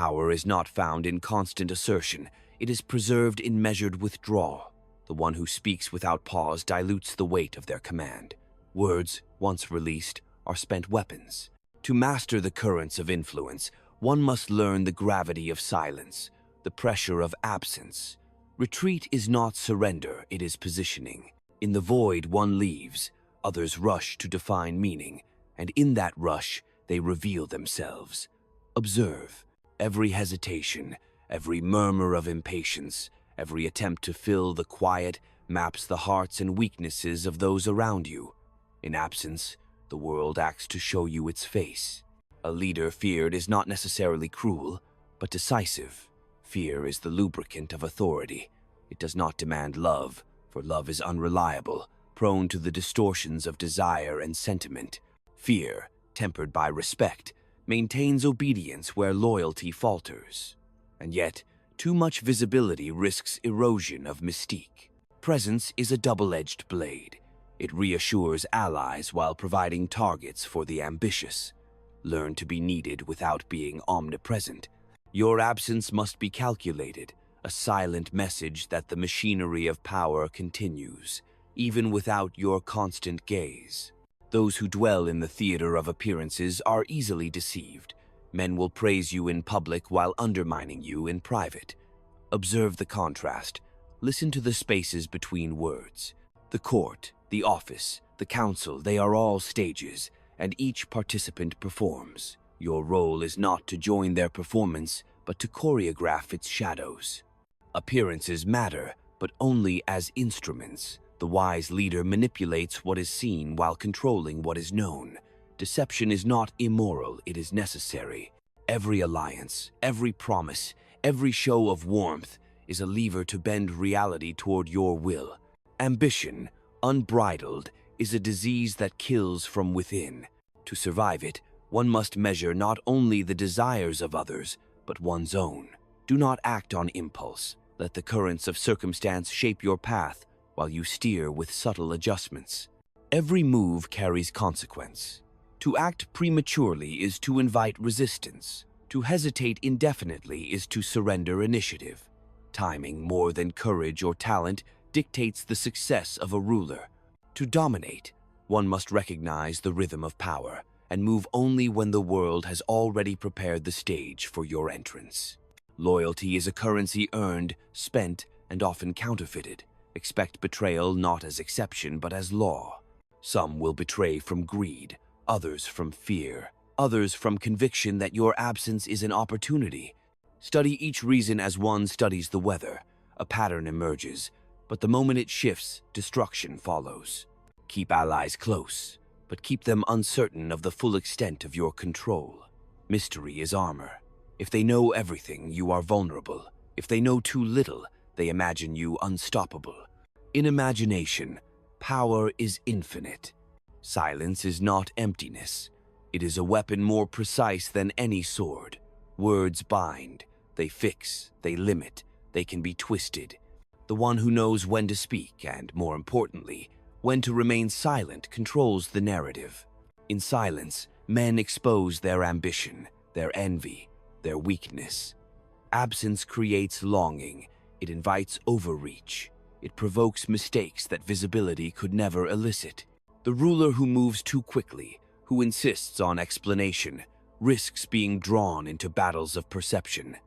Power is not found in constant assertion, it is preserved in measured withdrawal. The one who speaks without pause dilutes the weight of their command. Words, once released, are spent weapons. To master the currents of influence, one must learn the gravity of silence, the pressure of absence. Retreat is not surrender, it is positioning. In the void one leaves, others rush to define meaning, and in that rush they reveal themselves. Observe. Every hesitation, every murmur of impatience, every attempt to fill the quiet maps the hearts and weaknesses of those around you. In absence, the world acts to show you its face. A leader feared is not necessarily cruel, but decisive. Fear is the lubricant of authority. It does not demand love, for love is unreliable, prone to the distortions of desire and sentiment. Fear, tempered by respect, maintains obedience where loyalty falters. And yet, too much visibility risks erosion of mystique. Presence is a double-edged blade. It reassures allies while providing targets for the ambitious. Learn to be needed without being omnipresent. Your absence must be calculated, a silent message that the machinery of power continues, even without your constant gaze. Those who dwell in the theater of appearances are easily deceived. Men will praise you in public while undermining you in private. Observe the contrast. Listen to the spaces between words. The court, the office, the council, they are all stages, and each participant performs. Your role is not to join their performance, but to choreograph its shadows. Appearances matter, but only as instruments. The wise leader manipulates what is seen while controlling what is known. Deception is not immoral, it is necessary. Every alliance, every promise, every show of warmth is a lever to bend reality toward your will. Ambition, unbridled, is a disease that kills from within. To survive it, one must measure not only the desires of others, but one's own. Do not act on impulse. Let the currents of circumstance shape your path while you steer with subtle adjustments. Every move carries consequence. To act prematurely is to invite resistance. To hesitate indefinitely is to surrender initiative. Timing, more than courage or talent, dictates the success of a ruler. To dominate, one must recognize the rhythm of power and move only when the world has already prepared the stage for your entrance. Loyalty is a currency earned, spent, and often counterfeited. Expect betrayal not as exception but as law. Some will betray from greed, others from fear, others from conviction that your absence is an opportunity. Study each reason as one studies the weather. A pattern emerges, but the moment it shifts, destruction follows. Keep allies close, but keep them uncertain of the full extent of your control. Mystery is armor. If they know everything, you are vulnerable. If they know too little, they imagine you unstoppable. In imagination, power is infinite. Silence is not emptiness. It is a weapon more precise than any sword. Words bind, they fix, they limit, they can be twisted. The one who knows when to speak and, more importantly, when to remain silent controls the narrative. In silence, men expose their ambition, their envy, their weakness. Absence creates longing. It invites overreach. It provokes mistakes that visibility could never elicit. The ruler who moves too quickly, who insists on explanation, risks being drawn into battles of perception.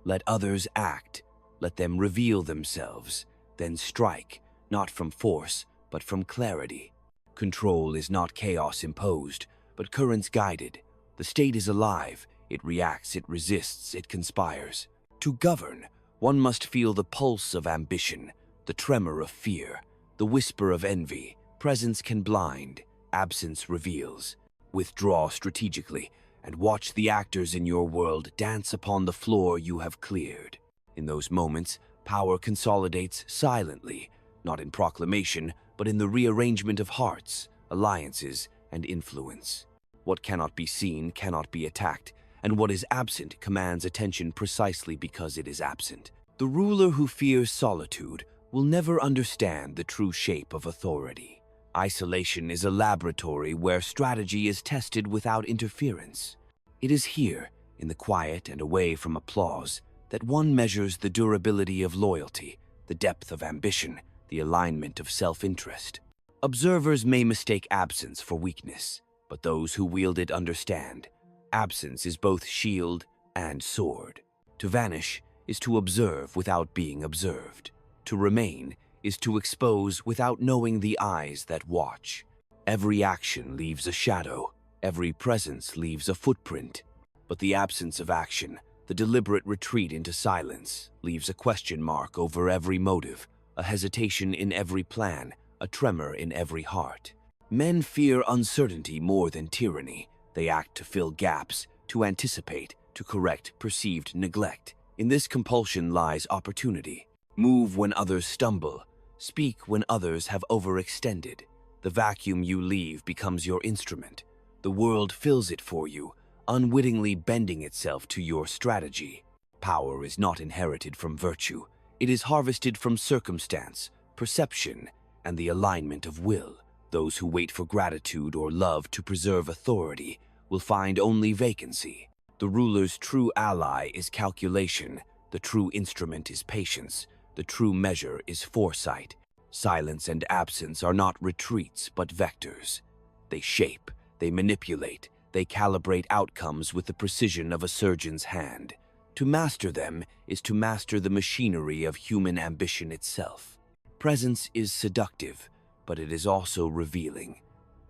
Let others act. Let them reveal themselves. Then strike, not from force, but from clarity. Control is not chaos imposed, but currents guided. The state is alive. It reacts, it resists, it conspires. To govern, one must feel the pulse of ambition, the tremor of fear, the whisper of envy. Presence can blind, absence reveals. Withdraw strategically and watch the actors in your world dance upon the floor you have cleared. In those moments, power consolidates silently, not in proclamation, but in the rearrangement of hearts, alliances, and influence. What cannot be seen cannot be attacked, and what is absent commands attention precisely because it is absent. The ruler who fears solitude will never understand the true shape of authority. Isolation is a laboratory where strategy is tested without interference. It is here, in the quiet and away from applause, that one measures the durability of loyalty, the depth of ambition, the alignment of self-interest. Observers may mistake absence for weakness, but those who wield it understand. Absence is both shield and sword. To vanish is to observe without being observed. To remain is to expose without knowing the eyes that watch. Every action leaves a shadow. Every presence leaves a footprint. But the absence of action, the deliberate retreat into silence, leaves a question mark over every motive, a hesitation in every plan, a tremor in every heart. Men fear uncertainty more than tyranny. They act to fill gaps, to anticipate, to correct perceived neglect. In this compulsion lies opportunity. Move when others stumble. Speak when others have overextended. The vacuum you leave becomes your instrument. The world fills it for you, unwittingly bending itself to your strategy. Power is not inherited from virtue. It is harvested from circumstance, perception, and the alignment of will. Those who wait for gratitude or love to preserve authority will find only vacancy. The ruler's true ally is calculation. The true instrument is patience. The true measure is foresight. Silence and absence are not retreats, but vectors. They shape, they manipulate, they calibrate outcomes with the precision of a surgeon's hand. To master them is to master the machinery of human ambition itself. Presence is seductive, but it is also revealing.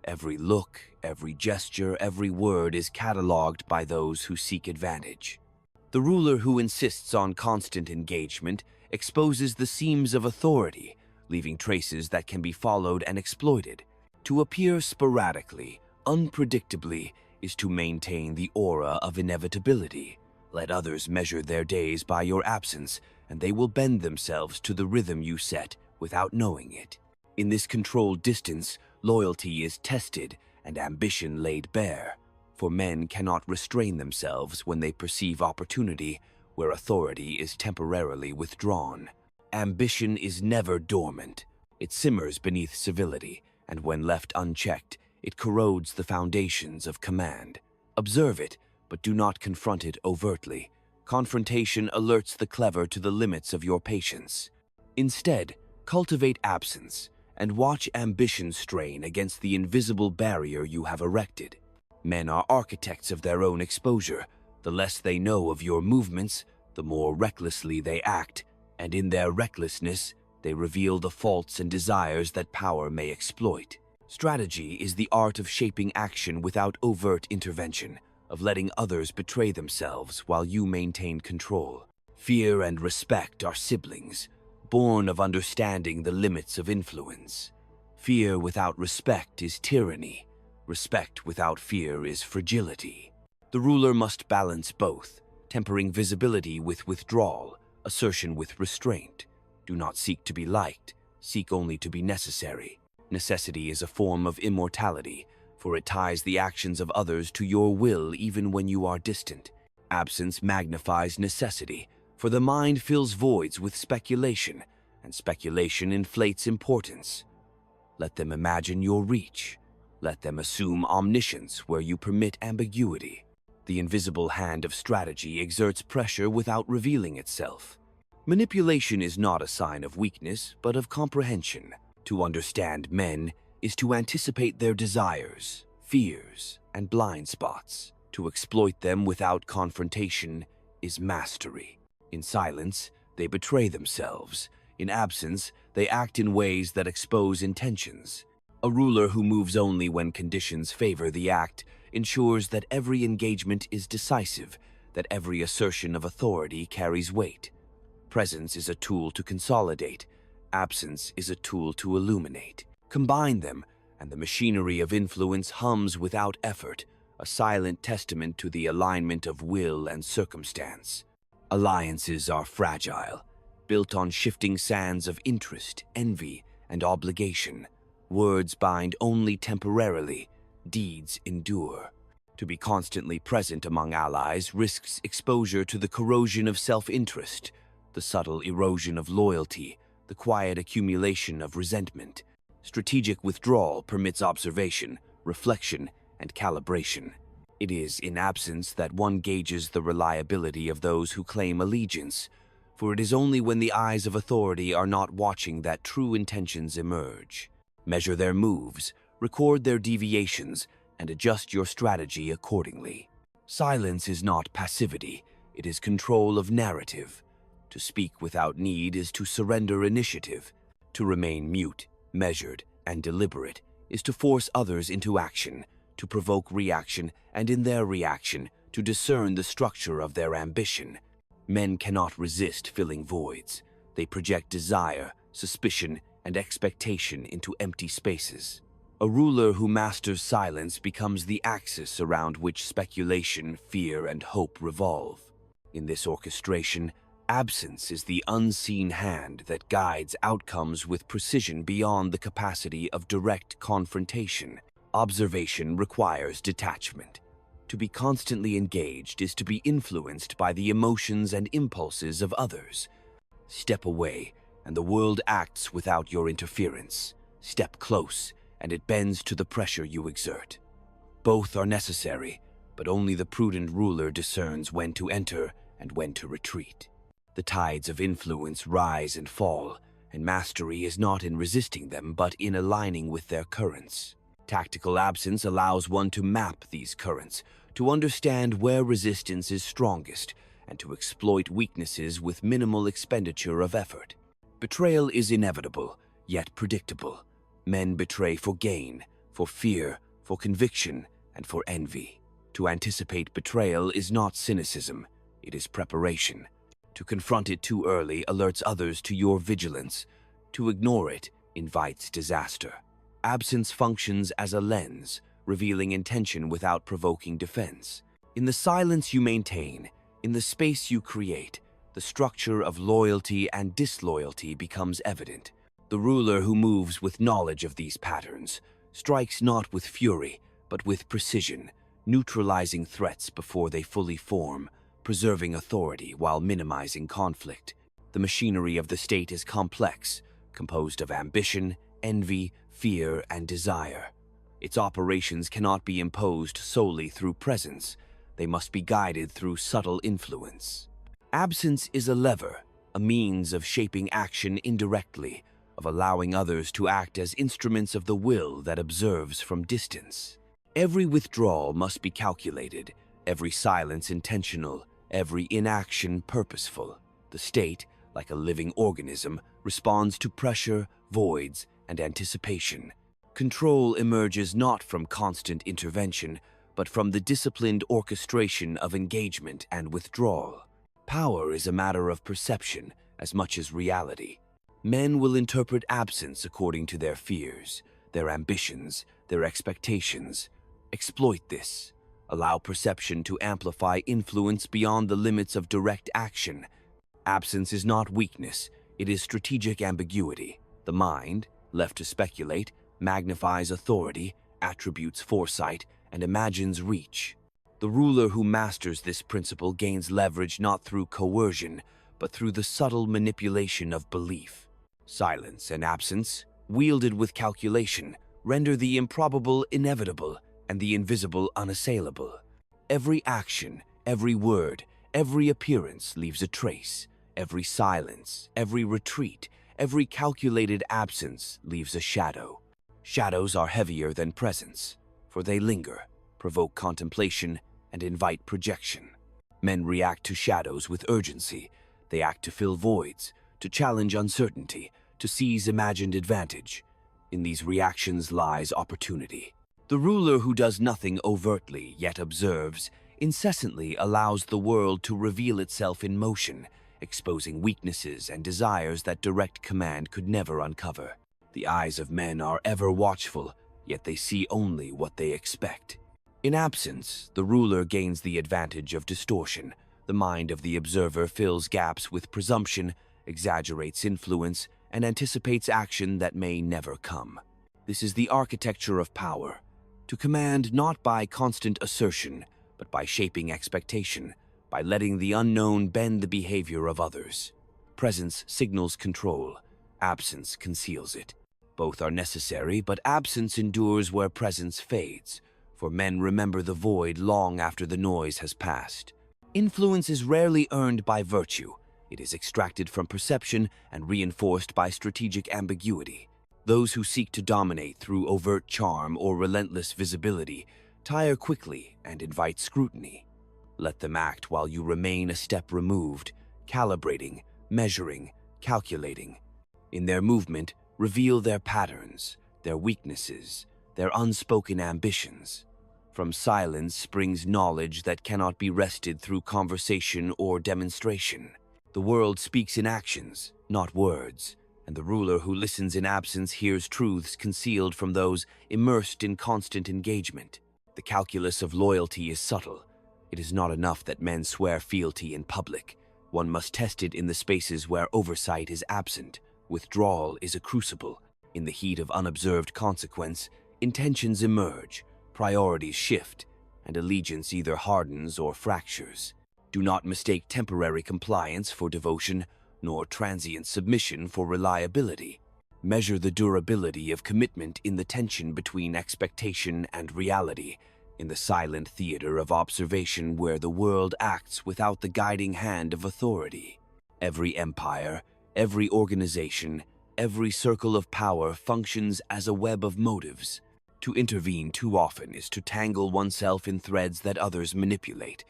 Every look, every gesture, every word is catalogued by those who seek advantage. The ruler who insists on constant engagement exposes the seams of authority, leaving traces that can be followed and exploited. To appear sporadically, unpredictably, is to maintain the aura of inevitability. Let others measure their days by your absence, and they will bend themselves to the rhythm you set without knowing it. In this controlled distance, loyalty is tested and ambition laid bare, for men cannot restrain themselves when they perceive opportunity where authority is temporarily withdrawn. Ambition is never dormant. It simmers beneath civility, and when left unchecked, it corrodes the foundations of command. Observe it, but do not confront it overtly. Confrontation alerts the clever to the limits of your patience. Instead, cultivate absence and watch ambition strain against the invisible barrier you have erected. Men are architects of their own exposure. The less they know of your movements, the more recklessly they act, and in their recklessness, they reveal the faults and desires that power may exploit. Strategy is the art of shaping action without overt intervention, of letting others betray themselves while you maintain control. Fear and respect are siblings, born of understanding the limits of influence. Fear without respect is tyranny. Respect without fear is fragility. The ruler must balance both, tempering visibility with withdrawal, assertion with restraint. Do not seek to be liked, seek only to be necessary. Necessity is a form of immortality, for it ties the actions of others to your will even when you are distant. Absence magnifies necessity, for the mind fills voids with speculation, and speculation inflates importance. Let them imagine your reach. Let them assume omniscience where you permit ambiguity. The invisible hand of strategy exerts pressure without revealing itself. Manipulation is not a sign of weakness, but of comprehension. To understand men is to anticipate their desires, fears, and blind spots. To exploit them without confrontation is mastery. In silence, they betray themselves. In absence, they act in ways that expose intentions. A ruler who moves only when conditions favor the act ensures that every engagement is decisive, that every assertion of authority carries weight. Presence is a tool to consolidate. Absence is a tool to illuminate. Combine them, and the machinery of influence hums without effort, a silent testament to the alignment of will and circumstance. Alliances are fragile, built on shifting sands of interest, envy, and obligation. Words bind only temporarily, deeds endure. To be constantly present among allies risks exposure to the corrosion of self-interest, the subtle erosion of loyalty, the quiet accumulation of resentment. Strategic withdrawal permits observation, reflection, and calibration. It is in absence that one gauges the reliability of those who claim allegiance, for it is only when the eyes of authority are not watching that true intentions emerge. Measure their moves, record their deviations, and adjust your strategy accordingly. Silence is not passivity, it is control of narrative. To speak without need is to surrender initiative. To remain mute, measured, and deliberate is to force others into action, to provoke reaction, and in their reaction, to discern the structure of their ambition. Men cannot resist filling voids. They project desire, suspicion, and expectation into empty spaces. A ruler who masters silence becomes the axis around which speculation, fear, and hope revolve. In this orchestration, absence is the unseen hand that guides outcomes with precision beyond the capacity of direct confrontation. Observation requires detachment. To be constantly engaged is to be influenced by the emotions and impulses of others. Step away, and the world acts without your interference. Step close, and it bends to the pressure you exert. Both are necessary, but only the prudent ruler discerns when to enter and when to retreat. The tides of influence rise and fall, and mastery is not in resisting them but in aligning with their currents. Tactical absence allows one to map these currents, to understand where resistance is strongest, and to exploit weaknesses with minimal expenditure of effort. Betrayal is inevitable, yet predictable. Men betray for gain, for fear, for conviction, and for envy. To anticipate betrayal is not cynicism, it is preparation. To confront it too early alerts others to your vigilance. To ignore it invites disaster. Absence functions as a lens, revealing intention without provoking defense. In the silence you maintain, in the space you create, the structure of loyalty and disloyalty becomes evident. The ruler who moves with knowledge of these patterns strikes not with fury, but with precision, neutralizing threats before they fully form, preserving authority while minimizing conflict. The machinery of the state is complex, composed of ambition, envy, fear, and desire. Its operations cannot be imposed solely through presence. They must be guided through subtle influence. Absence is a lever, a means of shaping action indirectly, of allowing others to act as instruments of the will that observes from distance. Every withdrawal must be calculated, every silence intentional, every inaction purposeful. The state, like a living organism, responds to pressure, voids, and anticipation. Control emerges not from constant intervention, but from the disciplined orchestration of engagement and withdrawal. Power is a matter of perception as much as reality. Men will interpret absence according to their fears, their ambitions, their expectations. Exploit this. Allow perception to amplify influence beyond the limits of direct action. Absence is not weakness, it is strategic ambiguity. The mind, left to speculate, magnifies authority, attributes foresight, and imagines reach. The ruler who masters this principle gains leverage not through coercion, but through the subtle manipulation of belief. Silence and absence, wielded with calculation, render the improbable inevitable and the invisible unassailable. Every action, every word, every appearance leaves a trace. Every silence, every retreat, every calculated absence leaves a shadow. Shadows are heavier than presence, for they linger, provoke contemplation, and invite projection. Men react to shadows with urgency. They act to fill voids, to challenge uncertainty, to seize imagined advantage. In these reactions lies opportunity. The ruler who does nothing overtly, yet observes, incessantly allows the world to reveal itself in motion, exposing weaknesses and desires that direct command could never uncover. The eyes of men are ever watchful, yet they see only what they expect. In absence, the ruler gains the advantage of distortion. The mind of the observer fills gaps with presumption, exaggerates influence, and anticipates action that may never come. This is the architecture of power, to command not by constant assertion, but by shaping expectation, by letting the unknown bend the behavior of others. Presence signals control, absence conceals it. Both are necessary, but absence endures where presence fades, for men remember the void long after the noise has passed. Influence is rarely earned by virtue. It is extracted from perception and reinforced by strategic ambiguity. Those who seek to dominate through overt charm or relentless visibility tire quickly and invite scrutiny. Let them act while you remain a step removed, calibrating, measuring, calculating. In their movement, reveal their patterns, their weaknesses, their unspoken ambitions. From silence springs knowledge that cannot be wrested through conversation or demonstration. The world speaks in actions, not words, and the ruler who listens in absence hears truths concealed from those immersed in constant engagement. The calculus of loyalty is subtle. It is not enough that men swear fealty in public. One must test it in the spaces where oversight is absent. Withdrawal is a crucible. In the heat of unobserved consequence, intentions emerge, priorities shift, and allegiance either hardens or fractures. Do not mistake temporary compliance for devotion, nor transient submission for reliability. Measure the durability of commitment in the tension between expectation and reality, in the silent theater of observation where the world acts without the guiding hand of authority. Every empire, every organization, every circle of power functions as a web of motives. To intervene too often is to tangle oneself in threads that others manipulate.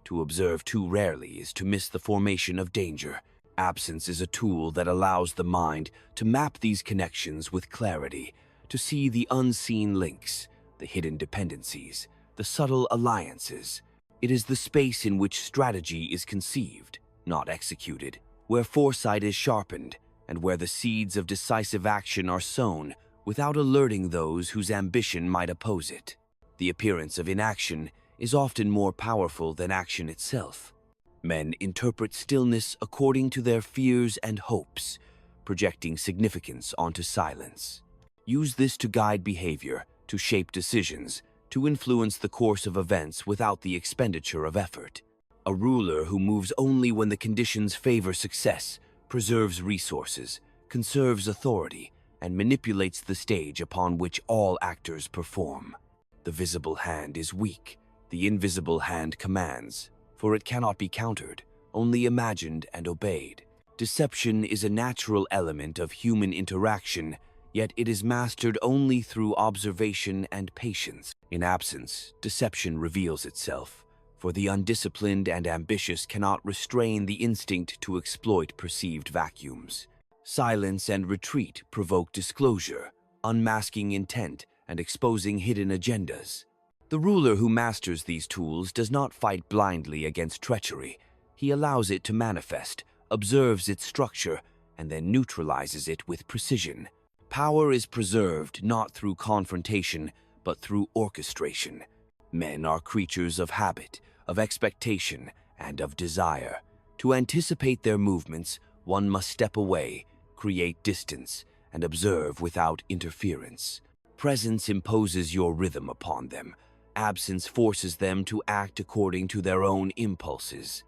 To observe too rarely is to miss the formation of danger. Absence is a tool that allows the mind to map these connections with clarity, to see the unseen links, the hidden dependencies, the subtle alliances. It is the space in which strategy is conceived, not executed, where foresight is sharpened, and where the seeds of decisive action are sown without alerting those whose ambition might oppose it. The appearance of inaction is often more powerful than action itself. Men interpret stillness according to their fears and hopes, projecting significance onto silence. Use this to guide behavior, to shape decisions, to influence the course of events without the expenditure of effort. A ruler who moves only when the conditions favor success preserves resources, conserves authority, and manipulates the stage upon which all actors perform. The visible hand is weak. The invisible hand commands, for it cannot be countered, only imagined and obeyed. Deception is a natural element of human interaction, yet it is mastered only through observation and patience. In absence, deception reveals itself, for the undisciplined and ambitious cannot restrain the instinct to exploit perceived vacuums. Silence and retreat provoke disclosure, unmasking intent and exposing hidden agendas. The ruler who masters these tools does not fight blindly against treachery. He allows it to manifest, observes its structure, and then neutralizes it with precision. Power is preserved not through confrontation, but through orchestration. Men are creatures of habit, of expectation, and of desire. To anticipate their movements, one must step away, create distance, and observe without interference. Presence imposes your rhythm upon them. Absence forces them to act according to their own impulses.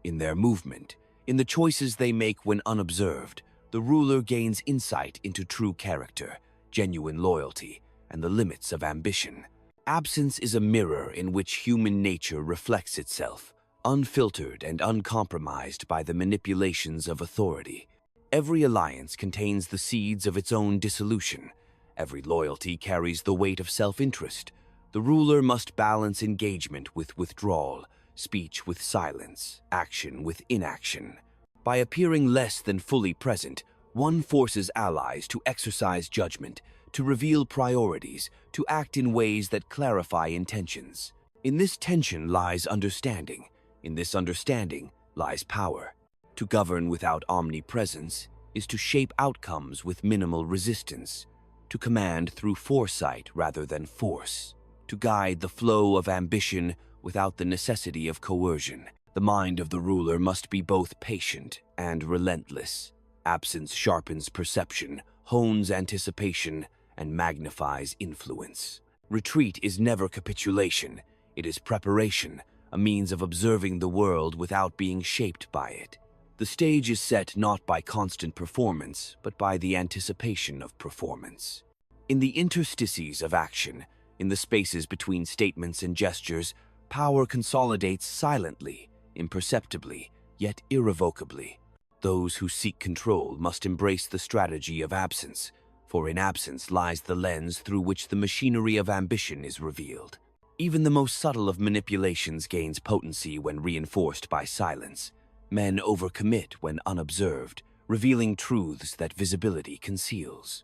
In their movement, in the choices they make when unobserved, the ruler gains insight into true character, genuine loyalty, and the limits of ambition. Absence is a mirror in which human nature reflects itself, unfiltered and uncompromised by the manipulations of authority. Every alliance contains the seeds of its own dissolution. Every loyalty carries the weight of self-interest. The ruler must balance engagement with withdrawal, speech with silence, action with inaction. By appearing less than fully present, one forces allies to exercise judgment, to reveal priorities, to act in ways that clarify intentions. In this tension lies understanding. In this understanding lies power. To govern without omnipresence is to shape outcomes with minimal resistance, to command through foresight rather than force, to guide the flow of ambition without the necessity of coercion. The mind of the ruler must be both patient and relentless. Absence sharpens perception, hones anticipation, and magnifies influence. Retreat is never capitulation. It is preparation, a means of observing the world without being shaped by it. The stage is set not by constant performance, but by the anticipation of performance. In the interstices of action, In the spaces between statements and gestures, power consolidates silently, imperceptibly, yet irrevocably. Those who seek control must embrace the strategy of absence, for in absence lies the lens through which the machinery of ambition is revealed. Even the most subtle of manipulations gains potency when reinforced by silence. Men overcommit when unobserved, revealing truths that visibility conceals.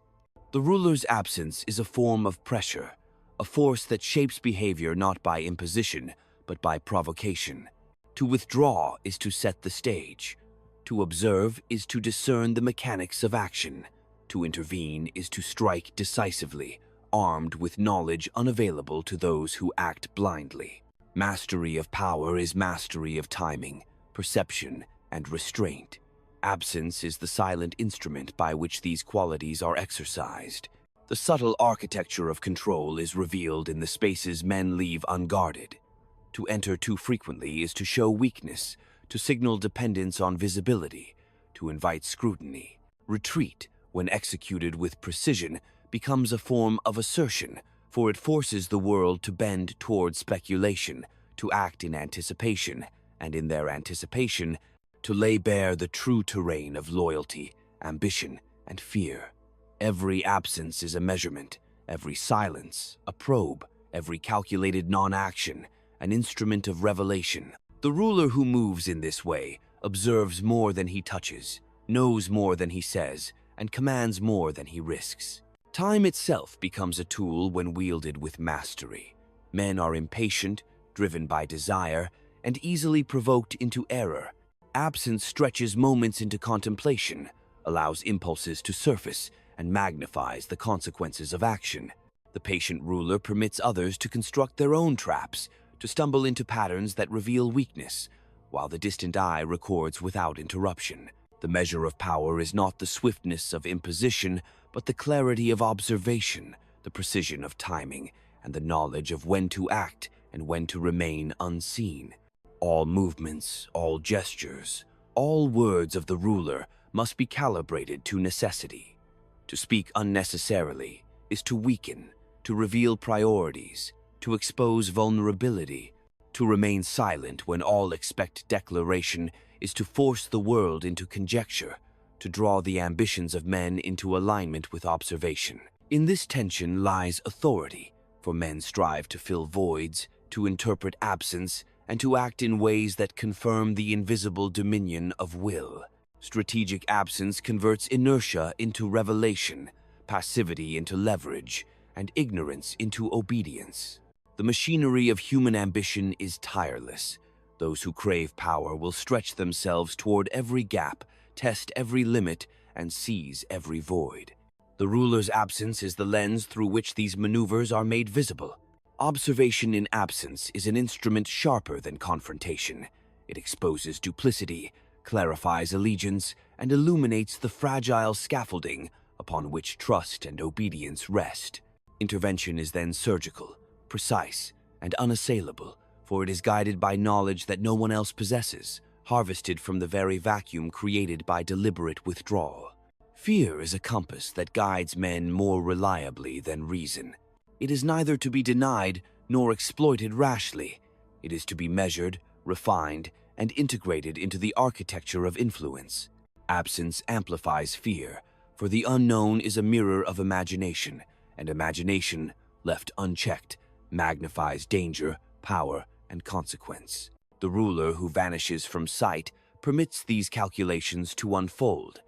The ruler's absence is a form of pressure, a force that shapes behavior not by imposition, but by provocation. To withdraw is to set the stage. To observe is to discern the mechanics of action. To intervene is to strike decisively, armed with knowledge unavailable to those who act blindly. Mastery of power is mastery of timing, perception, and restraint. Absence is the silent instrument by which these qualities are exercised. The subtle architecture of control is revealed in the spaces men leave unguarded. To enter too frequently is to show weakness, to signal dependence on visibility, to invite scrutiny. Retreat, when executed with precision, becomes a form of assertion, for it forces the world to bend toward speculation, to act in anticipation, and in their anticipation, to lay bare the true terrain of loyalty, ambition, and fear. Every absence is a measurement, every silence a probe, every calculated non-action an instrument of revelation. The ruler who moves in this way observes more than he touches, knows more than he says, and commands more than he risks. Time itself becomes a tool when wielded with mastery. Men are impatient, driven by desire, and easily provoked into error. Absence stretches moments into contemplation, allows impulses to surface, and magnifies the consequences of action. The patient ruler permits others to construct their own traps, to stumble into patterns that reveal weakness, while the distant eye records without interruption. The measure of power is not the swiftness of imposition, but the clarity of observation, the precision of timing, and the knowledge of when to act and when to remain unseen. All movements, all gestures, all words of the ruler must be calibrated to necessity. To speak unnecessarily is to weaken, to reveal priorities, to expose vulnerability. To remain silent when all expect declaration is to force the world into conjecture, to draw the ambitions of men into alignment with observation. In this tension lies authority, for men strive to fill voids, to interpret absence, and to act in ways that confirm the invisible dominion of will. Strategic absence converts inertia into revelation, passivity into leverage, and ignorance into obedience. The machinery of human ambition is tireless. Those who crave power will stretch themselves toward every gap, test every limit, and seize every void. The ruler's absence is the lens through which these maneuvers are made visible. Observation in absence is an instrument sharper than confrontation. It exposes duplicity, clarifies allegiance, and illuminates the fragile scaffolding upon which trust and obedience rest. Intervention is then surgical, precise, and unassailable, for it is guided by knowledge that no one else possesses, harvested from the very vacuum created by deliberate withdrawal. Fear is a compass that guides men more reliably than reason. It is neither to be denied nor exploited rashly. It is to be measured, refined, and integrated into the architecture of influence. Absence amplifies fear, for the unknown is a mirror of imagination, and imagination, left unchecked, magnifies danger, power, and consequence. The ruler who vanishes from sight permits these calculations to unfold,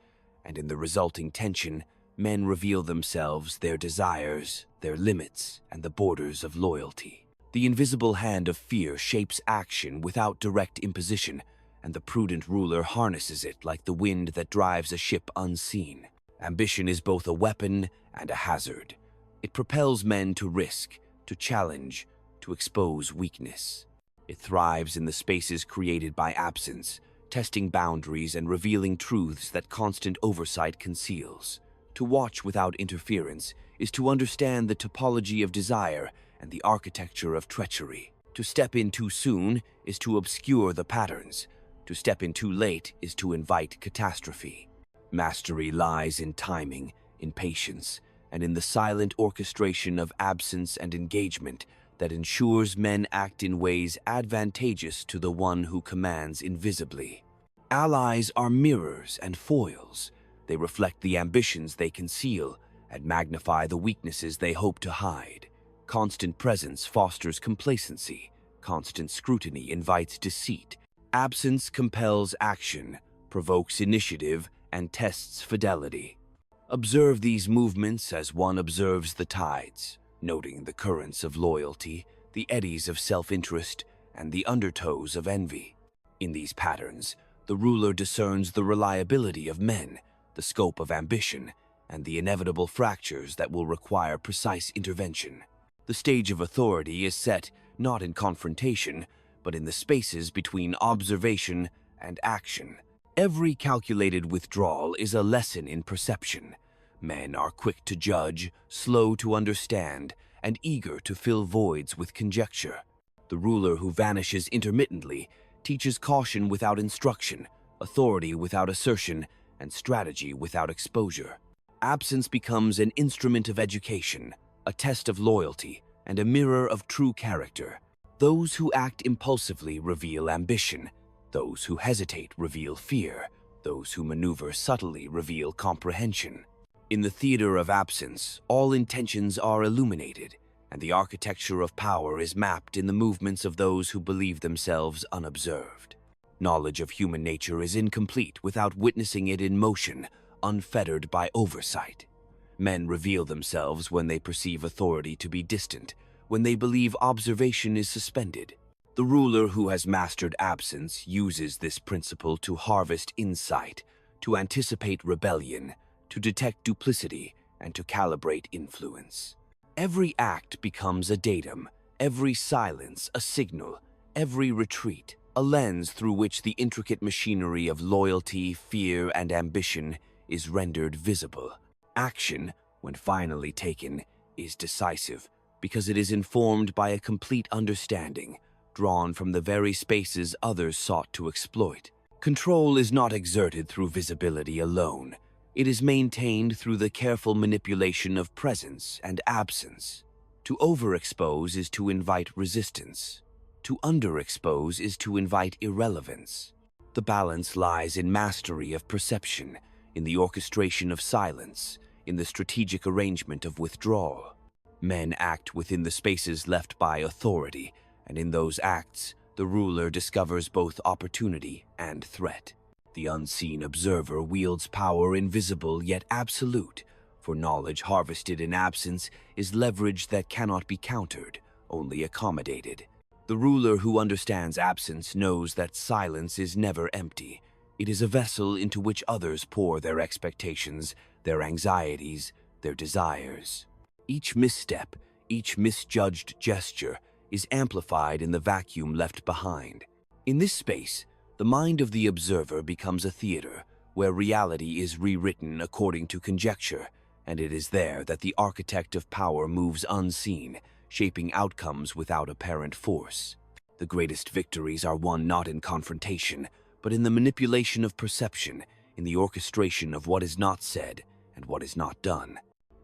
and in the resulting tension, men reveal themselves, their desires, their limits, and the borders of loyalty. The invisible hand of fear shapes action without direct imposition, and the prudent ruler harnesses it like the wind that drives a ship unseen. Ambition is both a weapon and a hazard. It propels men to risk, to challenge, to expose weakness. It thrives in the spaces created by absence, testing boundaries and revealing truths that constant oversight conceals. To watch without interference is to understand the topology of desire and the architecture of treachery. To step in too soon is to obscure the patterns. To step in too late is to invite catastrophe. Mastery lies in timing, in patience, and in the silent orchestration of absence and engagement that ensures men act in ways advantageous to the one who commands invisibly. Allies are mirrors and foils. They reflect the ambitions they conceal and magnify the weaknesses they hope to hide. Constant presence fosters complacency. Constant scrutiny invites deceit. Absence compels action, provokes initiative, and tests fidelity. Observe these movements as one observes the tides, noting the currents of loyalty, the eddies of self-interest, and the undertows of envy. In these patterns, the ruler discerns the reliability of men, the scope of ambition, and the inevitable fractures that will require precise intervention. The stage of authority is set not in confrontation, but in the spaces between observation and action. Every calculated withdrawal is a lesson in perception. Men are quick to judge, slow to understand, and eager to fill voids with conjecture. The ruler who vanishes intermittently teaches caution without instruction, authority without assertion, and strategy without exposure. Absence becomes an instrument of education, a test of loyalty, and a mirror of true character. Those who act impulsively reveal ambition. Those who hesitate reveal fear. Those who maneuver subtly reveal comprehension. In the theater of absence, all intentions are illuminated, and the architecture of power is mapped in the movements of those who believe themselves unobserved. Knowledge of human nature is incomplete without witnessing it in motion, unfettered by oversight. Men reveal themselves when they perceive authority to be distant, when they believe observation is suspended. The ruler who has mastered absence uses this principle to harvest insight, to anticipate rebellion, to detect duplicity, and to calibrate influence. Every act becomes a datum, every silence a signal, every retreat a lens through which the intricate machinery of loyalty, fear, and ambition is rendered visible. Action, when finally taken, is decisive because it is informed by a complete understanding, drawn from the very spaces others sought to exploit. Control is not exerted through visibility alone. It is maintained through the careful manipulation of presence and absence. To overexpose is to invite resistance. To underexpose is to invite irrelevance. The balance lies in mastery of perception, in the orchestration of silence, in the strategic arrangement of withdrawal. Men act within the spaces left by authority, and in those acts, the ruler discovers both opportunity and threat. The unseen observer wields power invisible yet absolute, for knowledge harvested in absence is leverage that cannot be countered, only accommodated. The ruler who understands absence knows that silence is never empty. It is a vessel into which others pour their expectations, their anxieties, their desires. Each misstep, each misjudged gesture is amplified in the vacuum left behind. In this space, the mind of the observer becomes a theater where reality is rewritten according to conjecture, and it is there that the architect of power moves unseen, shaping outcomes without apparent force. The greatest victories are won not in confrontation, but in the manipulation of perception, in the orchestration of what is not said and what is not done.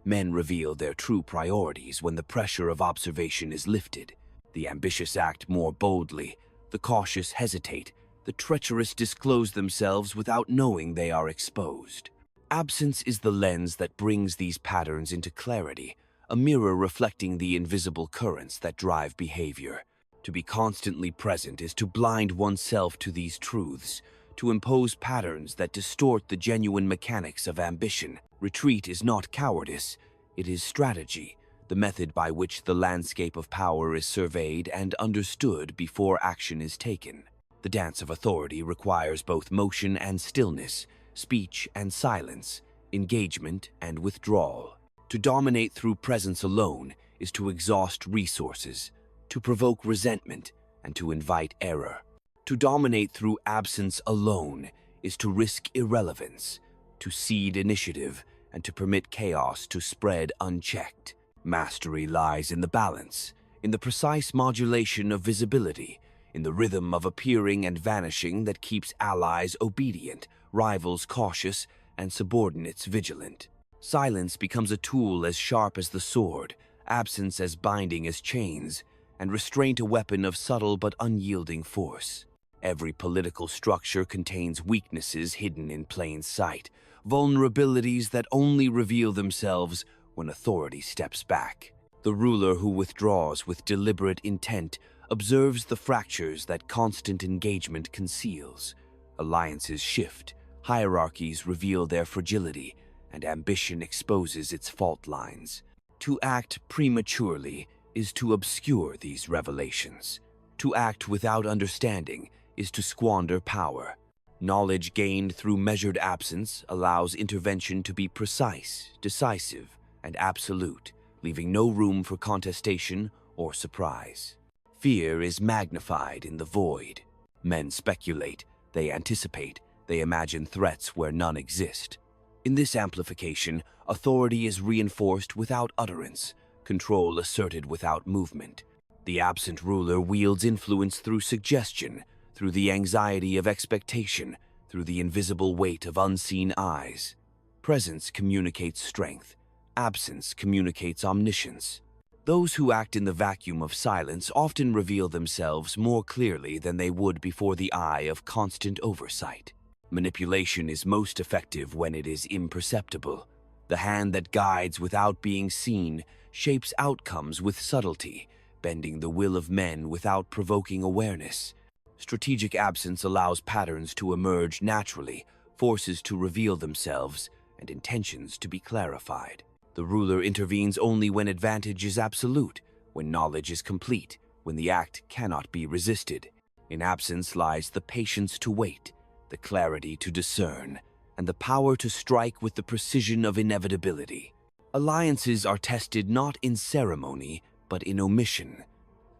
Men reveal their true priorities when the pressure of observation is lifted. The ambitious act more boldly, the cautious hesitate, the treacherous disclose themselves without knowing they are exposed. Absence is the lens that brings these patterns into clarity, a mirror reflecting the invisible currents that drive behavior. To be constantly present is to blind oneself to these truths, to impose patterns that distort the genuine mechanics of ambition. Retreat is not cowardice, it is strategy, the method by which the landscape of power is surveyed and understood before action is taken. The dance of authority requires both motion and stillness, speech and silence, engagement and withdrawal. To dominate through presence alone is to exhaust resources, to provoke resentment, and to invite error. To dominate through absence alone is to risk irrelevance, to seed initiative, and to permit chaos to spread unchecked. Mastery lies in the balance, in the precise modulation of visibility, in the rhythm of appearing and vanishing that keeps allies obedient, rivals cautious, and subordinates vigilant. Silence becomes a tool as sharp as the sword, absence as binding as chains, and restraint a weapon of subtle but unyielding force. Every political structure contains weaknesses hidden in plain sight, vulnerabilities that only reveal themselves when authority steps back. The ruler who withdraws with deliberate intent observes the fractures that constant engagement conceals. Alliances shift, hierarchies reveal their fragility, and ambition exposes its fault lines. To act prematurely is to obscure these revelations. To act without understanding is to squander power. Knowledge gained through measured absence allows intervention to be precise, decisive, and absolute, leaving no room for contestation or surprise. Fear is magnified in the void. Men speculate, they anticipate, they imagine threats where none exist. In this amplification, authority is reinforced without utterance, control asserted without movement. The absent ruler wields influence through suggestion, through the anxiety of expectation, through the invisible weight of unseen eyes. Presence communicates strength. Absence communicates omniscience. Those who act in the vacuum of silence often reveal themselves more clearly than they would before the eye of constant oversight. Manipulation is most effective when it is imperceptible. The hand that guides without being seen shapes outcomes with subtlety, bending the will of men without provoking awareness. Strategic absence allows patterns to emerge naturally, forces to reveal themselves, and intentions to be clarified. The ruler intervenes only when advantage is absolute, when knowledge is complete, when the act cannot be resisted. In absence lies the patience to wait, the clarity to discern, and the power to strike with the precision of inevitability. Alliances are tested not in ceremony, but in omission.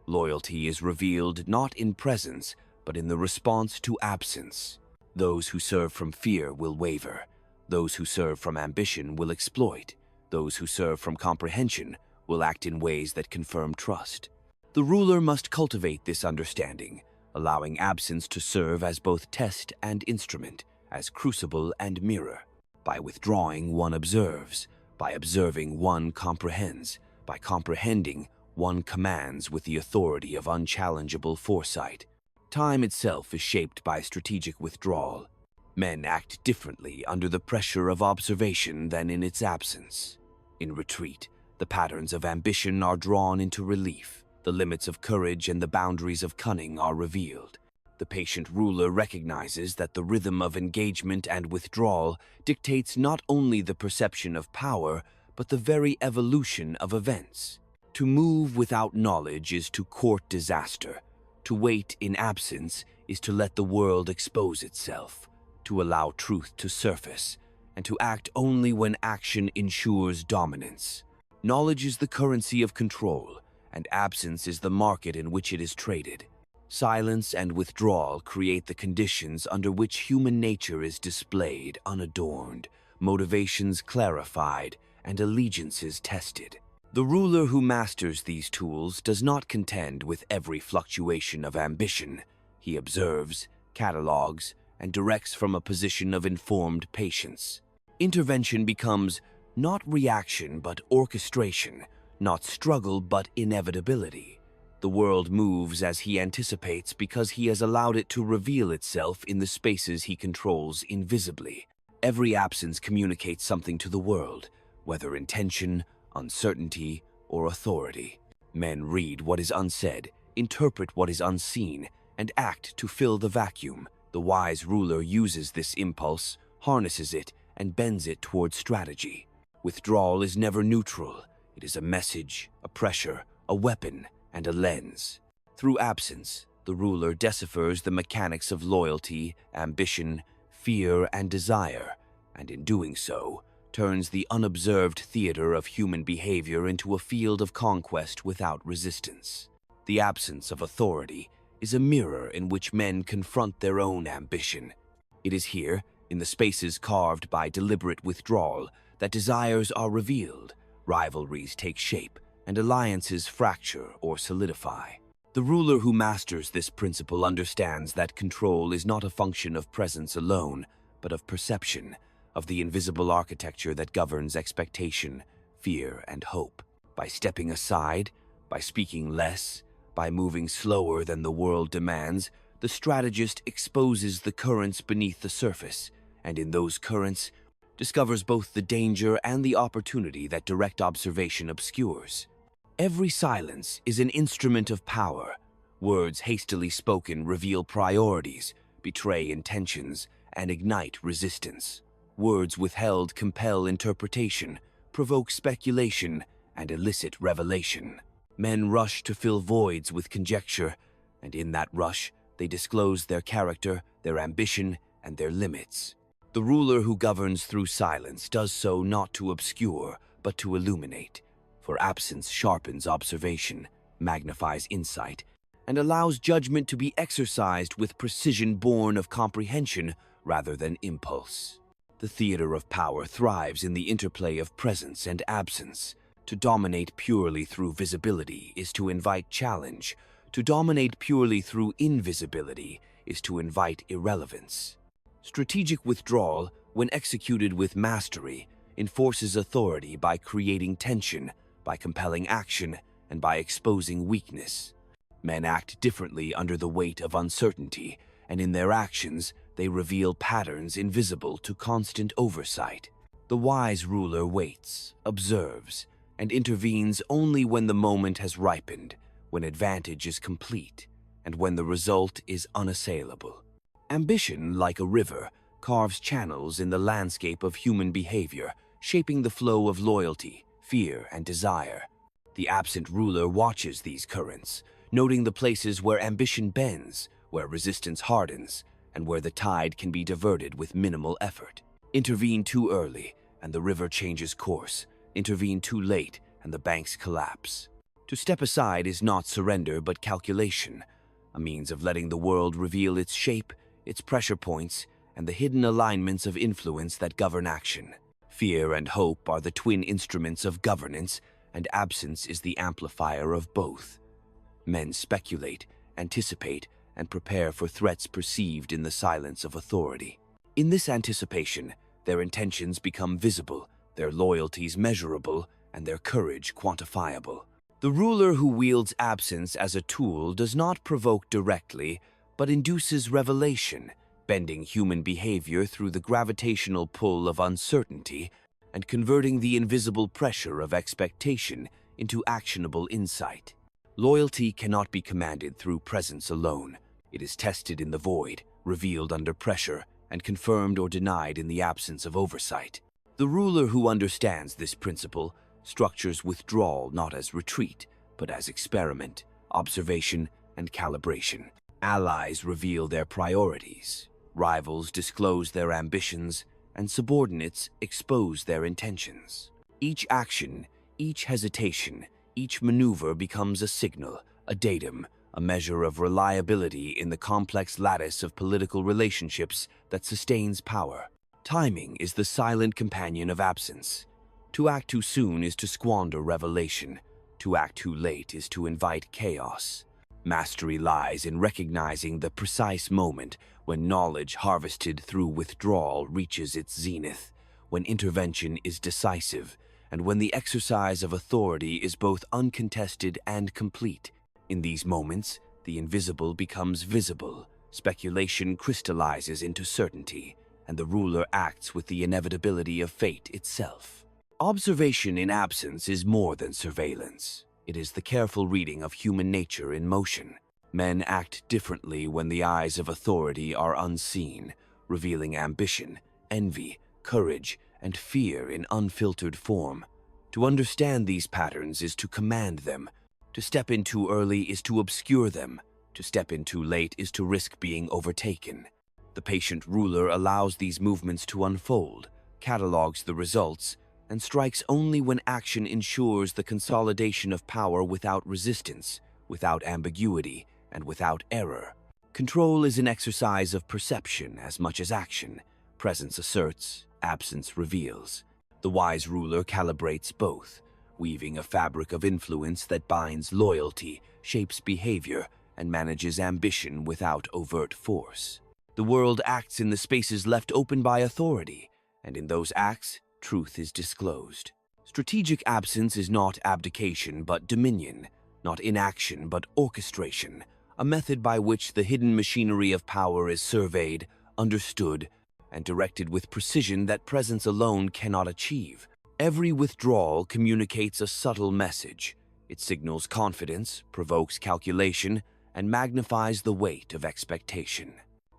Loyalty is revealed not in presence, but in the response to absence. Those who serve from fear will waver. Those who serve from ambition will exploit. Those who serve from comprehension will act in ways that confirm trust. The ruler must cultivate this understanding, allowing absence to serve as both test and instrument, as crucible and mirror. By withdrawing, one observes. By observing, one comprehends. By comprehending, one commands with the authority of unchallengeable foresight. Time itself is shaped by strategic withdrawal. Men act differently under the pressure of observation than in its absence. In retreat, the patterns of ambition are drawn into relief. The limits of courage and the boundaries of cunning are revealed. The patient ruler recognizes that the rhythm of engagement and withdrawal dictates not only the perception of power, but the very evolution of events. To move without knowledge is to court disaster. To wait in absence is to let the world expose itself, to allow truth to surface, and to act only when action ensures dominance. Knowledge is the currency of control, and absence is the market in which it is traded. Silence and withdrawal create the conditions under which human nature is displayed unadorned, motivations clarified, and allegiances tested. The ruler who masters these tools does not contend with every fluctuation of ambition. He observes, catalogues, and directs from a position of informed patience. Intervention becomes not reaction but orchestration, not struggle but inevitability. The world moves as he anticipates because he has allowed it to reveal itself in the spaces he controls invisibly. Every absence communicates something to the world, whether intention, uncertainty, or authority. Men read what is unsaid, interpret what is unseen, and act to fill the vacuum. The wise ruler uses this impulse, harnesses it, and bends it towards strategy. Withdrawal is never neutral. It is a message, a pressure, a weapon, and a lens. Through absence, the ruler deciphers the mechanics of loyalty, ambition, fear, and desire, and in doing so, turns the unobserved theater of human behavior into a field of conquest without resistance. The absence of authority is a mirror in which men confront their own ambition. It is here, in the spaces carved by deliberate withdrawal, that desires are revealed, rivalries take shape, and alliances fracture or solidify. The ruler who masters this principle understands that control is not a function of presence alone, but of perception, of the invisible architecture that governs expectation, fear, and hope. By stepping aside, by speaking less, by moving slower than the world demands, the strategist exposes the currents beneath the surface, and in those currents, discovers both the danger and the opportunity that direct observation obscures. Every silence is an instrument of power. Words hastily spoken reveal priorities, betray intentions, and ignite resistance. Words withheld compel interpretation, provoke speculation, and elicit revelation. Men rush to fill voids with conjecture, and in that rush, they disclose their character, their ambition, and their limits. The ruler who governs through silence does so not to obscure, but to illuminate. For absence sharpens observation, magnifies insight, and allows judgment to be exercised with precision born of comprehension rather than impulse. The theater of power thrives in the interplay of presence and absence. To dominate purely through visibility is to invite challenge. To dominate purely through invisibility is to invite irrelevance. Strategic withdrawal, when executed with mastery, enforces authority by creating tension, by compelling action, and by exposing weakness. Men act differently under the weight of uncertainty, and in their actions, they reveal patterns invisible to constant oversight. The wise ruler waits, observes, and intervenes only when the moment has ripened, when advantage is complete, and when the result is unassailable. Ambition, like a river, carves channels in the landscape of human behavior, shaping the flow of loyalty, fear, and desire. The absent ruler watches these currents, noting the places where ambition bends, where resistance hardens, and where the tide can be diverted with minimal effort. Intervene too early, and the river changes course. Intervene too late, and the banks collapse. To step aside is not surrender but calculation, a means of letting the world reveal its shape, its pressure points, and the hidden alignments of influence that govern action. Fear and hope are the twin instruments of governance, and absence is the amplifier of both. Men speculate, anticipate, and prepare for threats perceived in the silence of authority. In this anticipation, their intentions become visible, their loyalties measurable, and their courage quantifiable. The ruler who wields absence as a tool does not provoke directly, but induces revelation, bending human behavior through the gravitational pull of uncertainty and converting the invisible pressure of expectation into actionable insight. Loyalty cannot be commanded through presence alone. It is tested in the void, revealed under pressure, and confirmed or denied in the absence of oversight. The ruler who understands this principle structures withdrawal not as retreat, but as experiment, observation, and calibration. Allies reveal their priorities, rivals disclose their ambitions, and subordinates expose their intentions. Each action, each hesitation, each maneuver becomes a signal, a datum, a measure of reliability in the complex lattice of political relationships that sustains power. Timing is the silent companion of absence. To act too soon is to squander revelation. To act too late is to invite chaos. Mastery lies in recognizing the precise moment when knowledge harvested through withdrawal reaches its zenith, when intervention is decisive, and when the exercise of authority is both uncontested and complete. In these moments, the invisible becomes visible, speculation crystallizes into certainty, and the ruler acts with the inevitability of fate itself. Observation in absence is more than surveillance. It is the careful reading of human nature in motion. Men act differently when the eyes of authority are unseen, revealing ambition, envy, courage, and fear in unfiltered form. To understand these patterns is to command them. To step in too early is to obscure them. To step in too late is to risk being overtaken. The patient ruler allows these movements to unfold, catalogs the results, and strikes only when action ensures the consolidation of power without resistance, without ambiguity, and without error. Control is an exercise of perception as much as action. Presence asserts, absence reveals. The wise ruler calibrates both, weaving a fabric of influence that binds loyalty, shapes behavior, and manages ambition without overt force. The world acts in the spaces left open by authority, and in those acts, truth is disclosed. Strategic absence is not abdication but dominion, not inaction but orchestration, a method by which the hidden machinery of power is surveyed, understood, and directed with precision that presence alone cannot achieve. Every withdrawal communicates a subtle message. It signals confidence, provokes calculation, and magnifies the weight of expectation.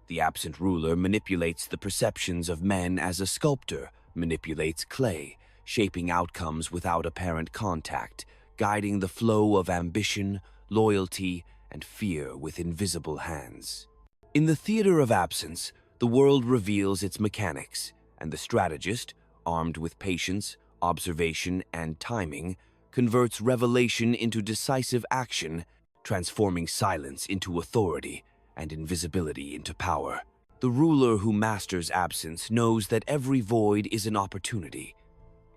The absent ruler manipulates the perceptions of men as a sculptor manipulates clay, shaping outcomes without apparent contact, guiding the flow of ambition, loyalty, and fear with invisible hands. In the theater of absence, the world reveals its mechanics, and the strategist, armed with patience, observation, and timing, converts revelation into decisive action, transforming silence into authority and invisibility into power. The ruler who masters absence knows that every void is an opportunity.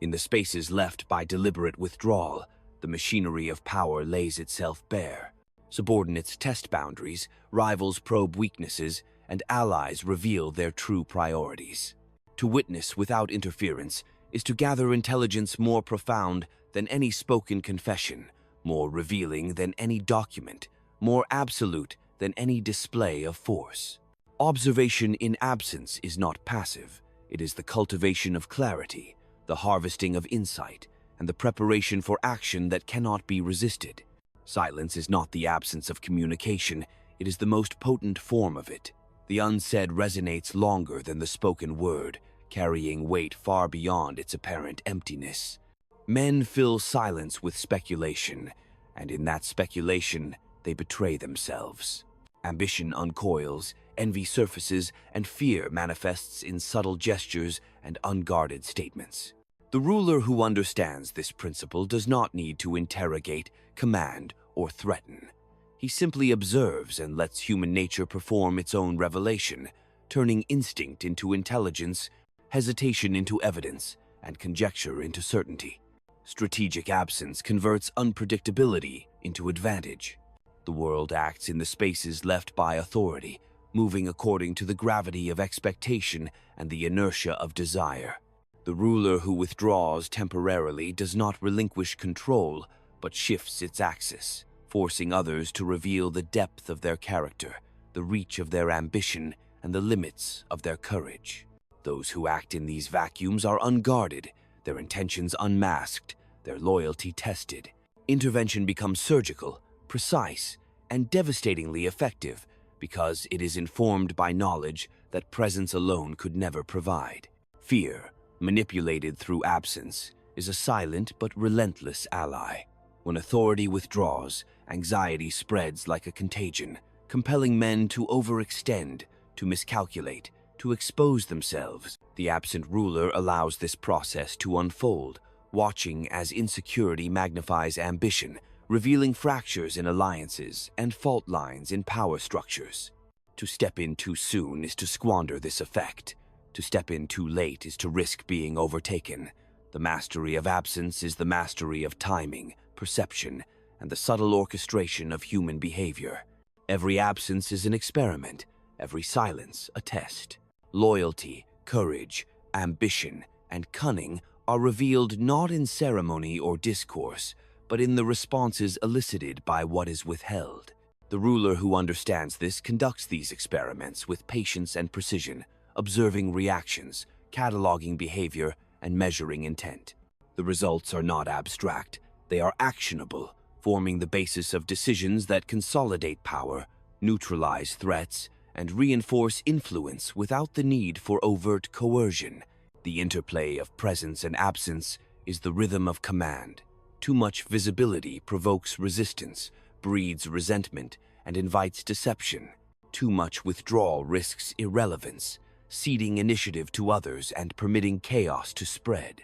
In the spaces left by deliberate withdrawal, the machinery of power lays itself bare. Subordinates test boundaries, rivals probe weaknesses, and allies reveal their true priorities. To witness without interference is to gather intelligence more profound than any spoken confession, more revealing than any document, more absolute than any display of force. Observation in absence is not passive. It is the cultivation of clarity, the harvesting of insight, and the preparation for action that cannot be resisted. Silence is not the absence of communication, it is the most potent form of it. The unsaid resonates longer than the spoken word, carrying weight far beyond its apparent emptiness. Men fill silence with speculation, and in that speculation, they betray themselves. Ambition uncoils, envy surfaces, and fear manifests in subtle gestures and unguarded statements. The ruler who understands this principle does not need to interrogate, command, or threaten. He simply observes and lets human nature perform its own revelation, turning instinct into intelligence, hesitation into evidence, and conjecture into certainty. Strategic absence converts unpredictability into advantage. The world acts in the spaces left by authority, moving according to the gravity of expectation and the inertia of desire. The ruler who withdraws temporarily does not relinquish control, but shifts its axis, forcing others to reveal the depth of their character, the reach of their ambition, and the limits of their courage. Those who act in these vacuums are unguarded, their intentions unmasked, their loyalty tested. Intervention becomes surgical, precise, and devastatingly effective because it is informed by knowledge that presence alone could never provide. Fear, manipulated through absence, is a silent but relentless ally. When authority withdraws, anxiety spreads like a contagion, compelling men to overextend, to miscalculate, to expose themselves. The absent ruler allows this process to unfold, watching as insecurity magnifies ambition, revealing fractures in alliances and fault lines in power structures. To step in too soon is to squander this effect. To step in too late is to risk being overtaken. The mastery of absence is the mastery of timing, perception, and the subtle orchestration of human behavior. Every absence is an experiment, every silence a test. Loyalty, courage, ambition, and cunning are revealed not in ceremony or discourse, but in the responses elicited by what is withheld. The ruler who understands this conducts these experiments with patience and precision, observing reactions, cataloging behavior, and measuring intent. The results are not abstract, they are actionable, forming the basis of decisions that consolidate power, neutralize threats, and reinforce influence without the need for overt coercion. The interplay of presence and absence is the rhythm of command. Too much visibility provokes resistance, breeds resentment, and invites deception. Too much withdrawal risks irrelevance, ceding initiative to others and permitting chaos to spread.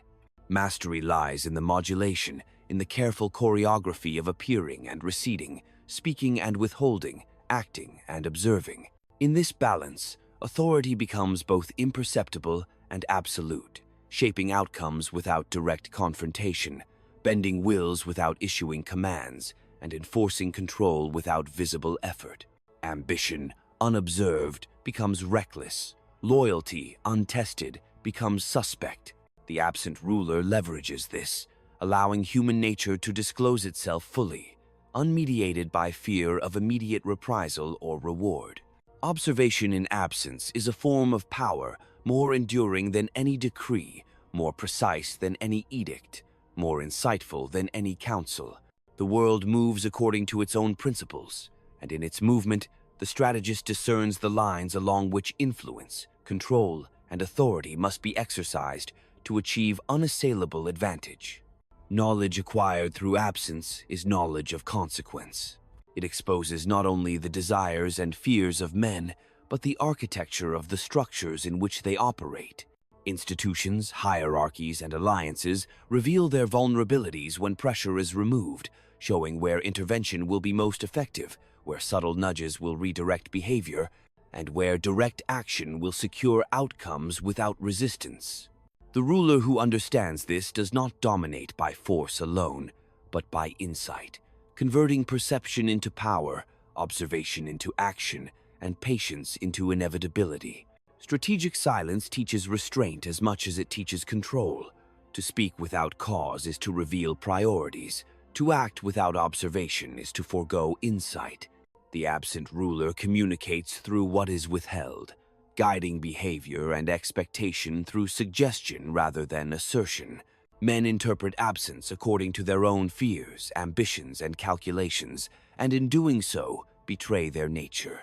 Mastery lies in the modulation, in the careful choreography of appearing and receding, speaking and withholding, acting and observing. In this balance, authority becomes both imperceptible and absolute, shaping outcomes without direct confrontation, bending wills without issuing commands, and enforcing control without visible effort. Ambition, unobserved, becomes reckless. Loyalty, untested, becomes suspect. The absent ruler leverages this, allowing human nature to disclose itself fully, unmediated by fear of immediate reprisal or reward. Observation in absence is a form of power more enduring than any decree, more precise than any edict, more insightful than any counsel. The world moves according to its own principles, and in its movement, the strategist discerns the lines along which influence, control, and authority must be exercised to achieve unassailable advantage. Knowledge acquired through absence is knowledge of consequence. It exposes not only the desires and fears of men, but the architecture of the structures in which they operate. Institutions, hierarchies, and alliances reveal their vulnerabilities when pressure is removed, showing where intervention will be most effective, where subtle nudges will redirect behavior, and where direct action will secure outcomes without resistance. The ruler who understands this does not dominate by force alone, but by insight, converting perception into power, observation into action, and patience into inevitability. Strategic silence teaches restraint as much as it teaches control. To speak without cause is to reveal priorities. To act without observation is to forego insight. The absent ruler communicates through what is withheld, guiding behavior and expectation through suggestion rather than assertion. Men interpret absence according to their own fears, ambitions, and calculations, and in doing so, betray their nature.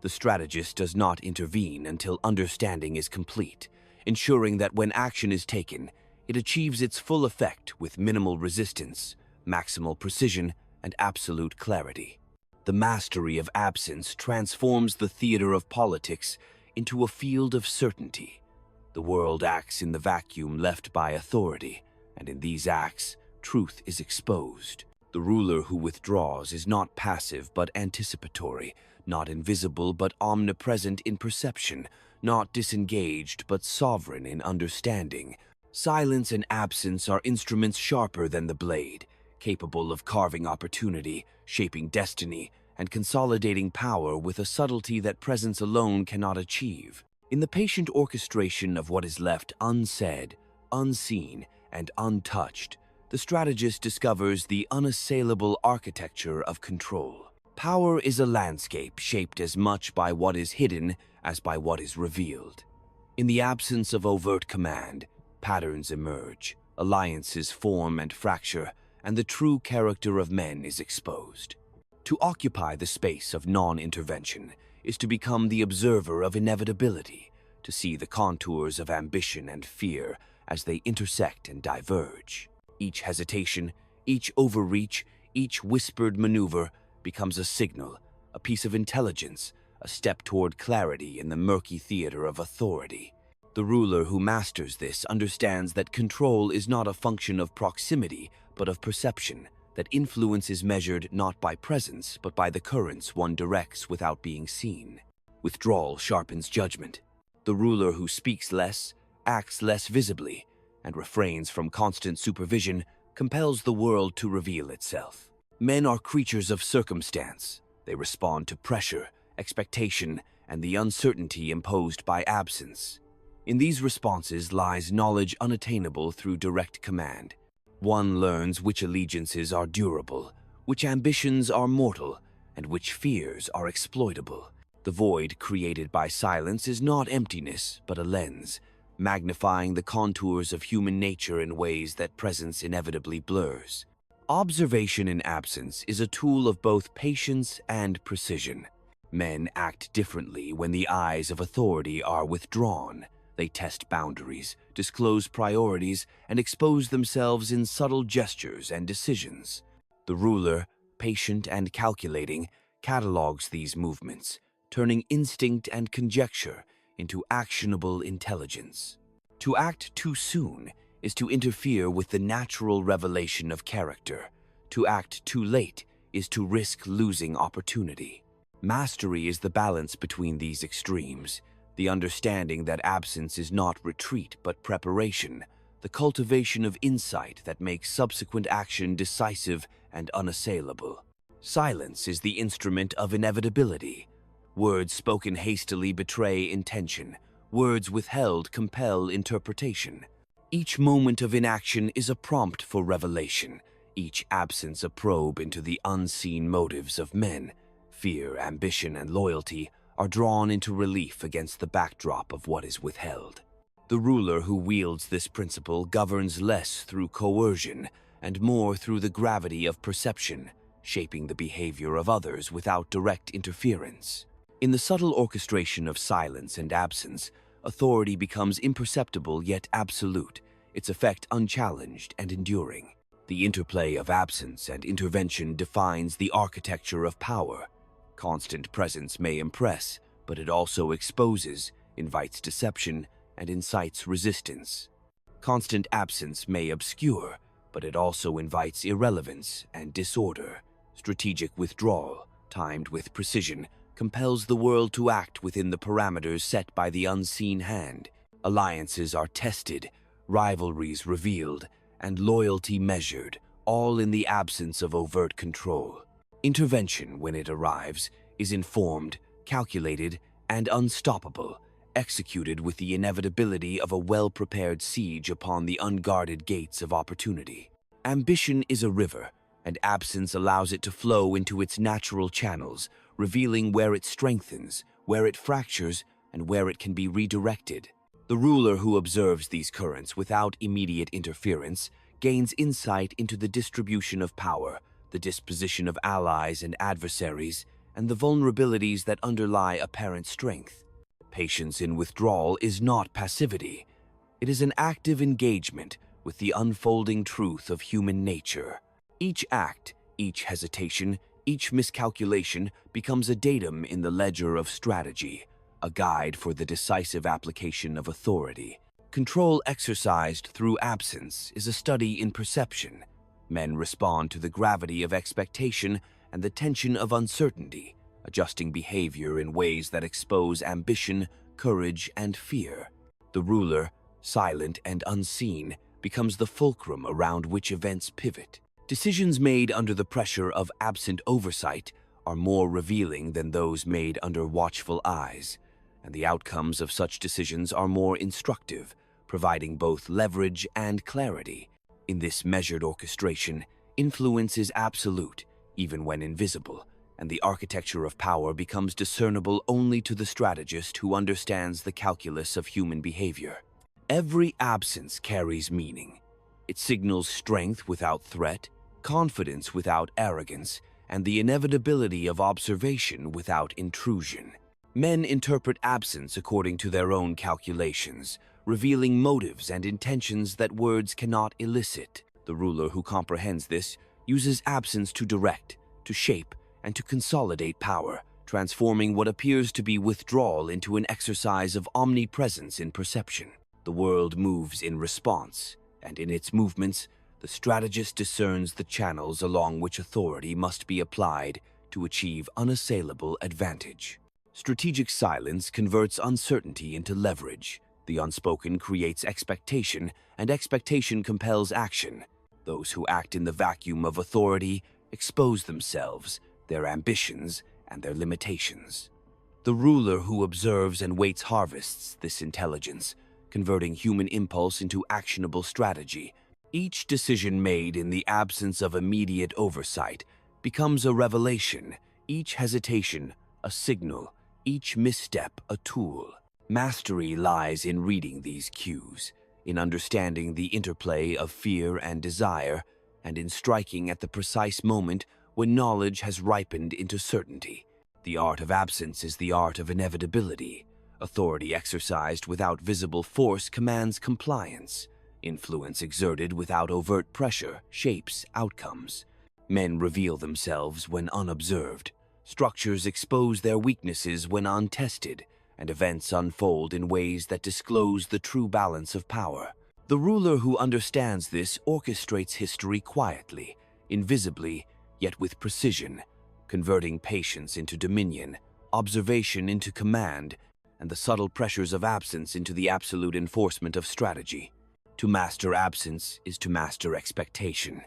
The strategist does not intervene until understanding is complete, ensuring that when action is taken, it achieves its full effect with minimal resistance, maximal precision, and absolute clarity. The mastery of absence transforms the theater of politics into a field of certainty. The world acts in the vacuum left by authority, and in these acts, truth is exposed. The ruler who withdraws is not passive but anticipatory, not invisible but omnipresent in perception, not disengaged but sovereign in understanding. Silence and absence are instruments sharper than the blade, capable of carving opportunity, shaping destiny, and consolidating power with a subtlety that presence alone cannot achieve. In the patient orchestration of what is left unsaid, unseen, and untouched, the strategist discovers the unassailable architecture of control. Power is a landscape shaped as much by what is hidden as by what is revealed. In the absence of overt command, patterns emerge, alliances form and fracture, and the true character of men is exposed. To occupy the space of non-intervention is to become the observer of inevitability, to see the contours of ambition and fear as they intersect and diverge. Each hesitation, each overreach, each whispered maneuver becomes a signal, a piece of intelligence, a step toward clarity in the murky theater of authority. The ruler who masters this understands that control is not a function of proximity, but of perception, that influence is measured not by presence, but by the currents one directs without being seen. Withdrawal sharpens judgment. The ruler who speaks less, acts less visibly, and refrains from constant supervision compels the world to reveal itself. Men are creatures of circumstance. They respond to pressure, expectation, and the uncertainty imposed by absence. In these responses lies knowledge unattainable through direct command. One learns which allegiances are durable, which ambitions are mortal, and which fears are exploitable. The void created by silence is not emptiness, but a lens, magnifying the contours of human nature in ways that presence inevitably blurs. Observation in absence is a tool of both patience and precision. Men act differently when the eyes of authority are withdrawn. They test boundaries, disclose priorities, and expose themselves in subtle gestures and decisions. The ruler, patient and calculating, catalogs these movements, turning instinct and conjecture into actionable intelligence. To act too soon is to interfere with the natural revelation of character. To act too late is to risk losing opportunity. Mastery is the balance between these extremes, the understanding that absence is not retreat but preparation, the cultivation of insight that makes subsequent action decisive and unassailable. Silence is the instrument of inevitability. Words spoken hastily betray intention. Words withheld compel interpretation. Each moment of inaction is a prompt for revelation, each absence a probe into the unseen motives of men. Fear, ambition, and loyalty are drawn into relief against the backdrop of what is withheld. The ruler who wields this principle governs less through coercion and more through the gravity of perception, shaping the behavior of others without direct interference. In the subtle orchestration of silence and absence, authority becomes imperceptible yet absolute, its effect unchallenged and enduring. The interplay of absence and intervention defines the architecture of power. Constant presence may impress, but it also exposes, invites deception, and incites resistance. Constant absence may obscure, but it also invites irrelevance and disorder. Strategic withdrawal, timed with precision, compels the world to act within the parameters set by the unseen hand. Alliances are tested, rivalries revealed, and loyalty measured, all in the absence of overt control. Intervention, when it arrives, is informed, calculated, and unstoppable, executed with the inevitability of a well-prepared siege upon the unguarded gates of opportunity. Ambition is a river, and absence allows it to flow into its natural channels, revealing where it strengthens, where it fractures, and where it can be redirected. The ruler who observes these currents without immediate interference gains insight into the distribution of power, the disposition of allies and adversaries, and the vulnerabilities that underlie apparent strength. Patience in withdrawal is not passivity. It is an active engagement with the unfolding truth of human nature. Each act, each hesitation, each miscalculation becomes a datum in the ledger of strategy, a guide for the decisive application of authority. Control exercised through absence is a study in perception. Men respond to the gravity of expectation and the tension of uncertainty, adjusting behavior in ways that expose ambition, courage, and fear. The ruler, silent and unseen, becomes the fulcrum around which events pivot. Decisions made under the pressure of absent oversight are more revealing than those made under watchful eyes, and the outcomes of such decisions are more instructive, providing both leverage and clarity. In this measured orchestration, influence is absolute, even when invisible, and the architecture of power becomes discernible only to the strategist who understands the calculus of human behavior. Every absence carries meaning. It signals strength without threat, confidence without arrogance, and the inevitability of observation without intrusion. Men interpret absence according to their own calculations, revealing motives and intentions that words cannot elicit. The ruler who comprehends this uses absence to direct, to shape, and to consolidate power, transforming what appears to be withdrawal into an exercise of omnipresence in perception. The world moves in response, and in its movements, the strategist discerns the channels along which authority must be applied to achieve unassailable advantage. Strategic silence converts uncertainty into leverage. The unspoken creates expectation, and expectation compels action. Those who act in the vacuum of authority expose themselves, their ambitions, and their limitations. The ruler who observes and waits harvests this intelligence, converting human impulse into actionable strategy. Each decision made in the absence of immediate oversight becomes a revelation, each hesitation a signal, each misstep a tool. Mastery lies in reading these cues, in understanding the interplay of fear and desire, and in striking at the precise moment when knowledge has ripened into certainty. The art of absence is the art of inevitability. Authority exercised without visible force commands compliance. Influence exerted without overt pressure shapes outcomes. Men reveal themselves when unobserved. Structures expose their weaknesses when untested, and events unfold in ways that disclose the true balance of power. The ruler who understands this orchestrates history quietly, invisibly, yet with precision, converting patience into dominion, observation into command, and the subtle pressures of absence into the absolute enforcement of strategy. To master absence is to master expectation.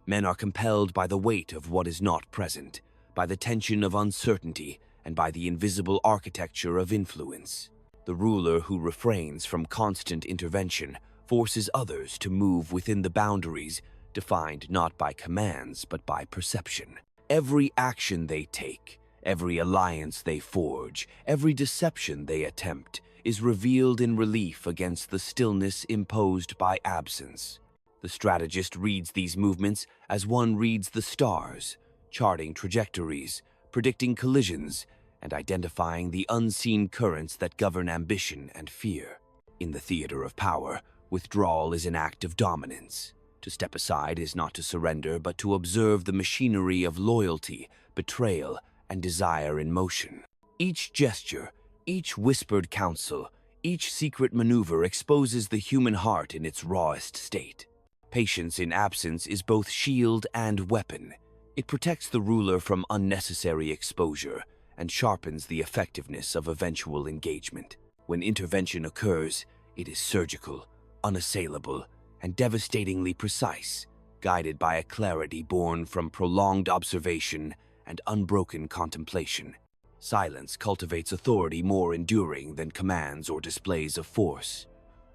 Men are compelled by the weight of what is not present, by the tension of uncertainty, and by the invisible architecture of influence. The ruler who refrains from constant intervention forces others to move within the boundaries defined not by commands but by perception. Every action they take, every alliance they forge, every deception they attempt is revealed in relief against the stillness imposed by absence. The strategist reads these movements as one reads the stars, charting trajectories, predicting collisions, and identifying the unseen currents that govern ambition and fear. In the theater of power, withdrawal is an act of dominance. To step aside is not to surrender, but to observe the machinery of loyalty, betrayal, and desire in motion. Each gesture, each whispered counsel, each secret maneuver exposes the human heart in its rawest state. Patience in absence is both shield and weapon. It protects the ruler from unnecessary exposure and sharpens the effectiveness of eventual engagement. When intervention occurs, it is surgical, unassailable, and devastatingly precise, guided by a clarity born from prolonged observation and unbroken contemplation. Silence cultivates authority more enduring than commands or displays of force.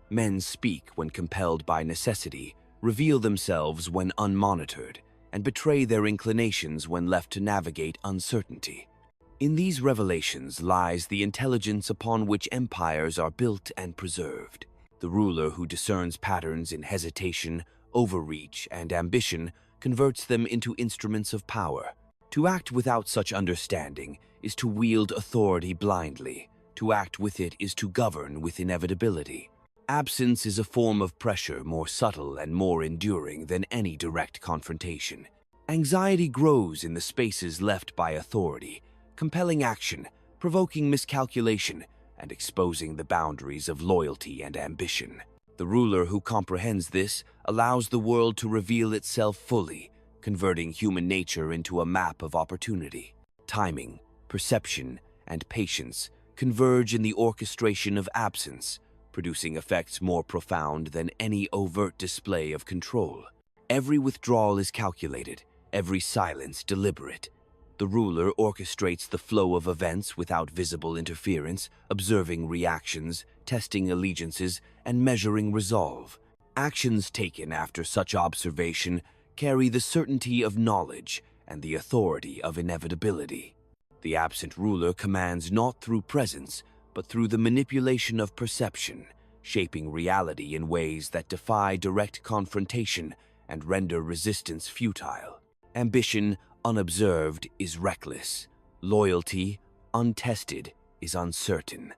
Men speak when compelled by necessity, reveal themselves when unmonitored, and betray their inclinations when left to navigate uncertainty. In these revelations lies the intelligence upon which empires are built and preserved. The ruler who discerns patterns in hesitation, overreach, and ambition converts them into instruments of power. To act without such understanding is to wield authority blindly. To act with it is to govern with inevitability. Absence is a form of pressure more subtle and more enduring than any direct confrontation. Anxiety grows in the spaces left by authority, compelling action, provoking miscalculation, and exposing the boundaries of loyalty and ambition. The ruler who comprehends this allows the world to reveal itself fully, converting human nature into a map of opportunity. Timing, perception, and patience converge in the orchestration of absence, producing effects more profound than any overt display of control. Every withdrawal is calculated, every silence deliberate. The ruler orchestrates the flow of events without visible interference, observing reactions, testing allegiances, and measuring resolve. Actions taken after such observation carry the certainty of knowledge and the authority of inevitability. The absent ruler commands not through presence, but through the manipulation of perception, shaping reality in ways that defy direct confrontation and render resistance futile. Ambition, unobserved, is reckless. Loyalty, untested, is uncertain.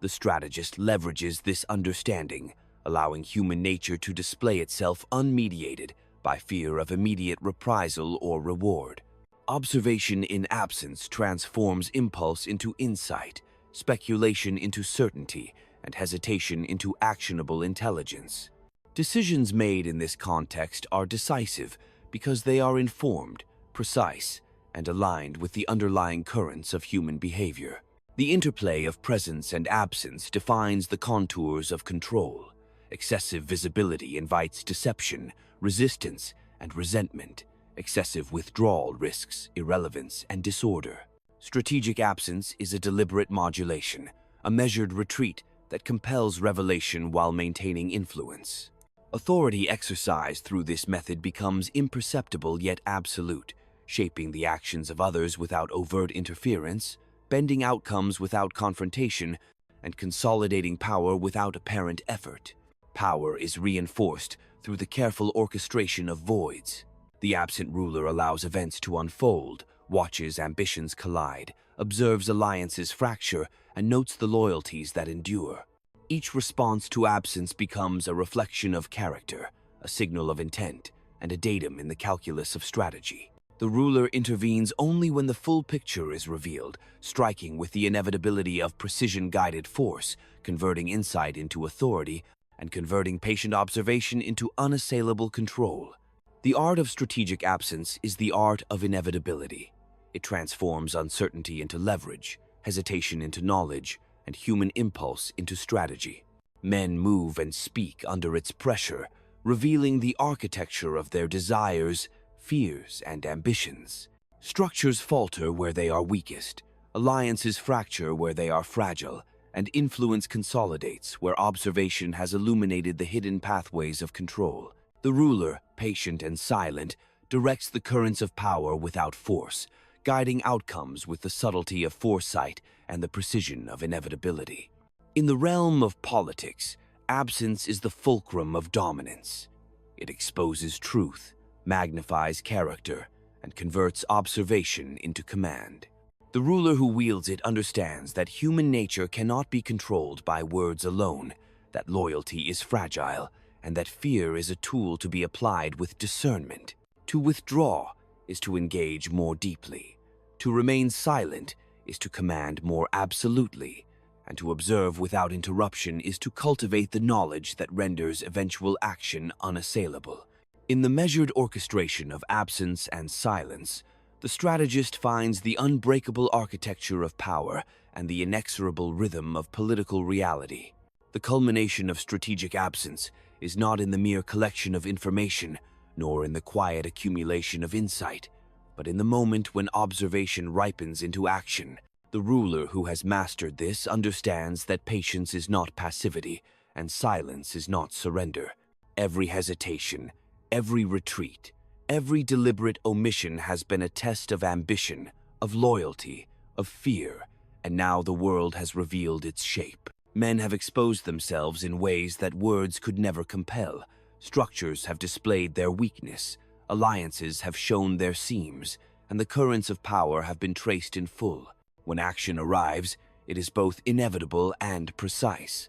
The strategist leverages this understanding, allowing human nature to display itself unmediated by fear of immediate reprisal or reward. Observation in absence transforms impulse into insight, speculation into certainty, and hesitation into actionable intelligence. Decisions made in this context are decisive because they are informed, precise, and aligned with the underlying currents of human behavior. The interplay of presence and absence defines the contours of control. Excessive visibility invites deception, resistance, and resentment. Excessive withdrawal risks irrelevance and disorder. Strategic absence is a deliberate modulation, a measured retreat that compels revelation while maintaining influence. Authority exercised through this method becomes imperceptible yet absolute, shaping the actions of others without overt interference, bending outcomes without confrontation, and consolidating power without apparent effort. Power is reinforced through the careful orchestration of voids. The absent ruler allows events to unfold, watches ambitions collide, observes alliances fracture, and notes the loyalties that endure. Each response to absence becomes a reflection of character, a signal of intent, and a datum in the calculus of strategy. The ruler intervenes only when the full picture is revealed, striking with the inevitability of precision-guided force, converting insight into authority, and converting patient observation into unassailable control. The art of strategic absence is the art of inevitability. It transforms uncertainty into leverage, hesitation into knowledge, and human impulse into strategy. Men move and speak under its pressure, revealing the architecture of their desires, fears, and ambitions. Structures falter where they are weakest, alliances fracture where they are fragile, and influence consolidates where observation has illuminated the hidden pathways of control. The ruler, patient and silent, directs the currents of power without force, guiding outcomes with the subtlety of foresight and the precision of inevitability. In the realm of politics, absence is the fulcrum of dominance. It exposes truth, magnifies character, and converts observation into command. The ruler who wields it understands that human nature cannot be controlled by words alone, that loyalty is fragile, and that fear is a tool to be applied with discernment. To withdraw is to engage more deeply. To remain silent is to command more absolutely, and to observe without interruption is to cultivate the knowledge that renders eventual action unassailable. In the measured orchestration of absence and silence, the strategist finds the unbreakable architecture of power and the inexorable rhythm of political reality. The culmination of strategic absence is not in the mere collection of information, nor in the quiet accumulation of insight, but in the moment when observation ripens into action. The ruler who has mastered this understands that patience is not passivity, and silence is not surrender. Every hesitation, every retreat, every deliberate omission has been a test of ambition, of loyalty, of fear, and now the world has revealed its shape. Men have exposed themselves in ways that words could never compel. Structures have displayed their weakness, alliances have shown their seams, and the currents of power have been traced in full. When action arrives, it is both inevitable and precise.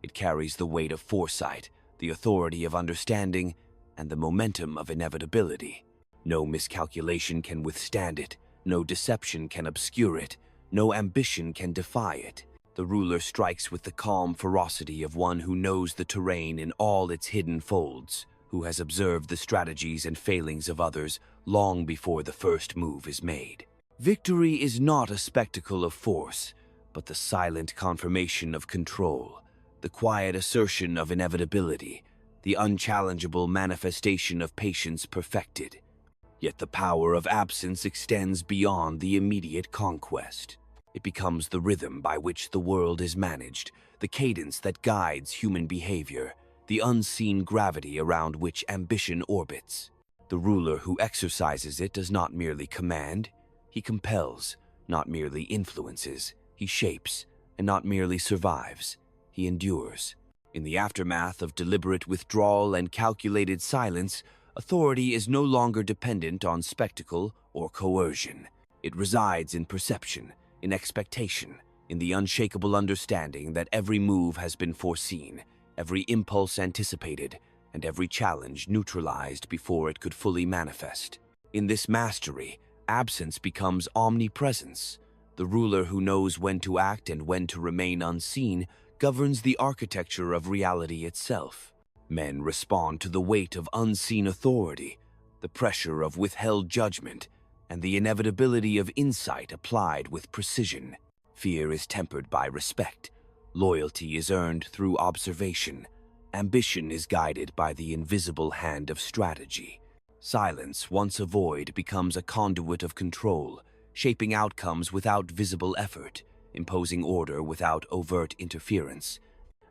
It carries the weight of foresight, the authority of understanding, and the momentum of inevitability. No miscalculation can withstand it, no deception can obscure it, no ambition can defy it. The ruler strikes with the calm ferocity of one who knows the terrain in all its hidden folds, who has observed the strategies and failings of others long before the first move is made. Victory is not a spectacle of force, but the silent confirmation of control, the quiet assertion of inevitability, the unchallengeable manifestation of patience perfected. Yet the power of absence extends beyond the immediate conquest. It becomes the rhythm by which the world is managed, the cadence that guides human behavior, the unseen gravity around which ambition orbits. The ruler who exercises it does not merely command, he compels, not merely influences, he shapes, and not merely survives, he endures. In the aftermath of deliberate withdrawal and calculated silence, authority is no longer dependent on spectacle or coercion. It resides in perception, in expectation, in the unshakable understanding that every move has been foreseen, every impulse anticipated, and every challenge neutralized before it could fully manifest. In this mastery, absence becomes omnipresence. The ruler who knows when to act and when to remain unseen governs the architecture of reality itself. Men respond to the weight of unseen authority, the pressure of withheld judgment, and the inevitability of insight applied with precision. Fear is tempered by respect. Loyalty is earned through observation. Ambition is guided by the invisible hand of strategy. Silence, once a void, becomes a conduit of control, shaping outcomes without visible effort, imposing order without overt interference,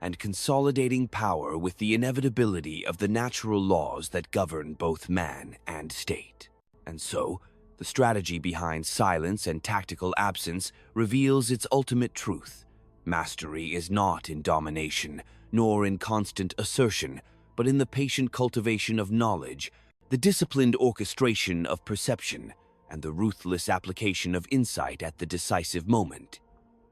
and consolidating power with the inevitability of the natural laws that govern both man and state. And so, the strategy behind silence and tactical absence reveals its ultimate truth. Mastery is not in domination, nor in constant assertion, but in the patient cultivation of knowledge, the disciplined orchestration of perception, and the ruthless application of insight at the decisive moment.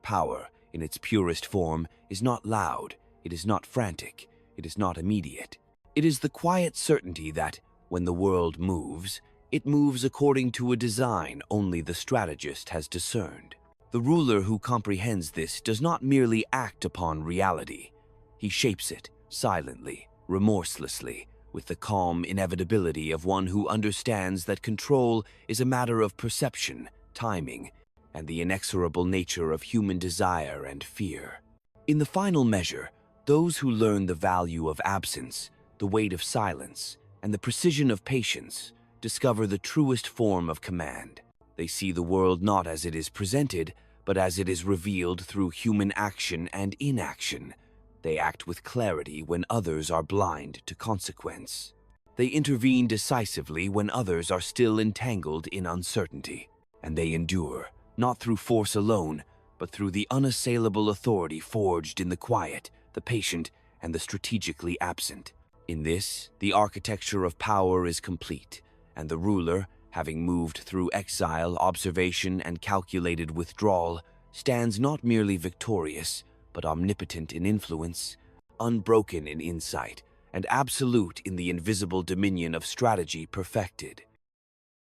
Power, in its purest form, is not loud, it is not frantic, it is not immediate. It is the quiet certainty that, when the world moves, it moves according to a design only the strategist has discerned. The ruler who comprehends this does not merely act upon reality. He shapes it, silently, remorselessly, with the calm inevitability of one who understands that control is a matter of perception, timing, and the inexorable nature of human desire and fear. In the final measure, those who learn the value of absence, the weight of silence, and the precision of patience discover the truest form of command. They see the world not as it is presented, but as it is revealed through human action and inaction. They act with clarity when others are blind to consequence. They intervene decisively when others are still entangled in uncertainty. And they endure, not through force alone, but through the unassailable authority forged in the quiet, the patient, and the strategically absent. In this, the architecture of power is complete, and the ruler, having moved through exile, observation, and calculated withdrawal, stands not merely victorious, but omnipotent in influence, unbroken in insight, and absolute in the invisible dominion of strategy perfected.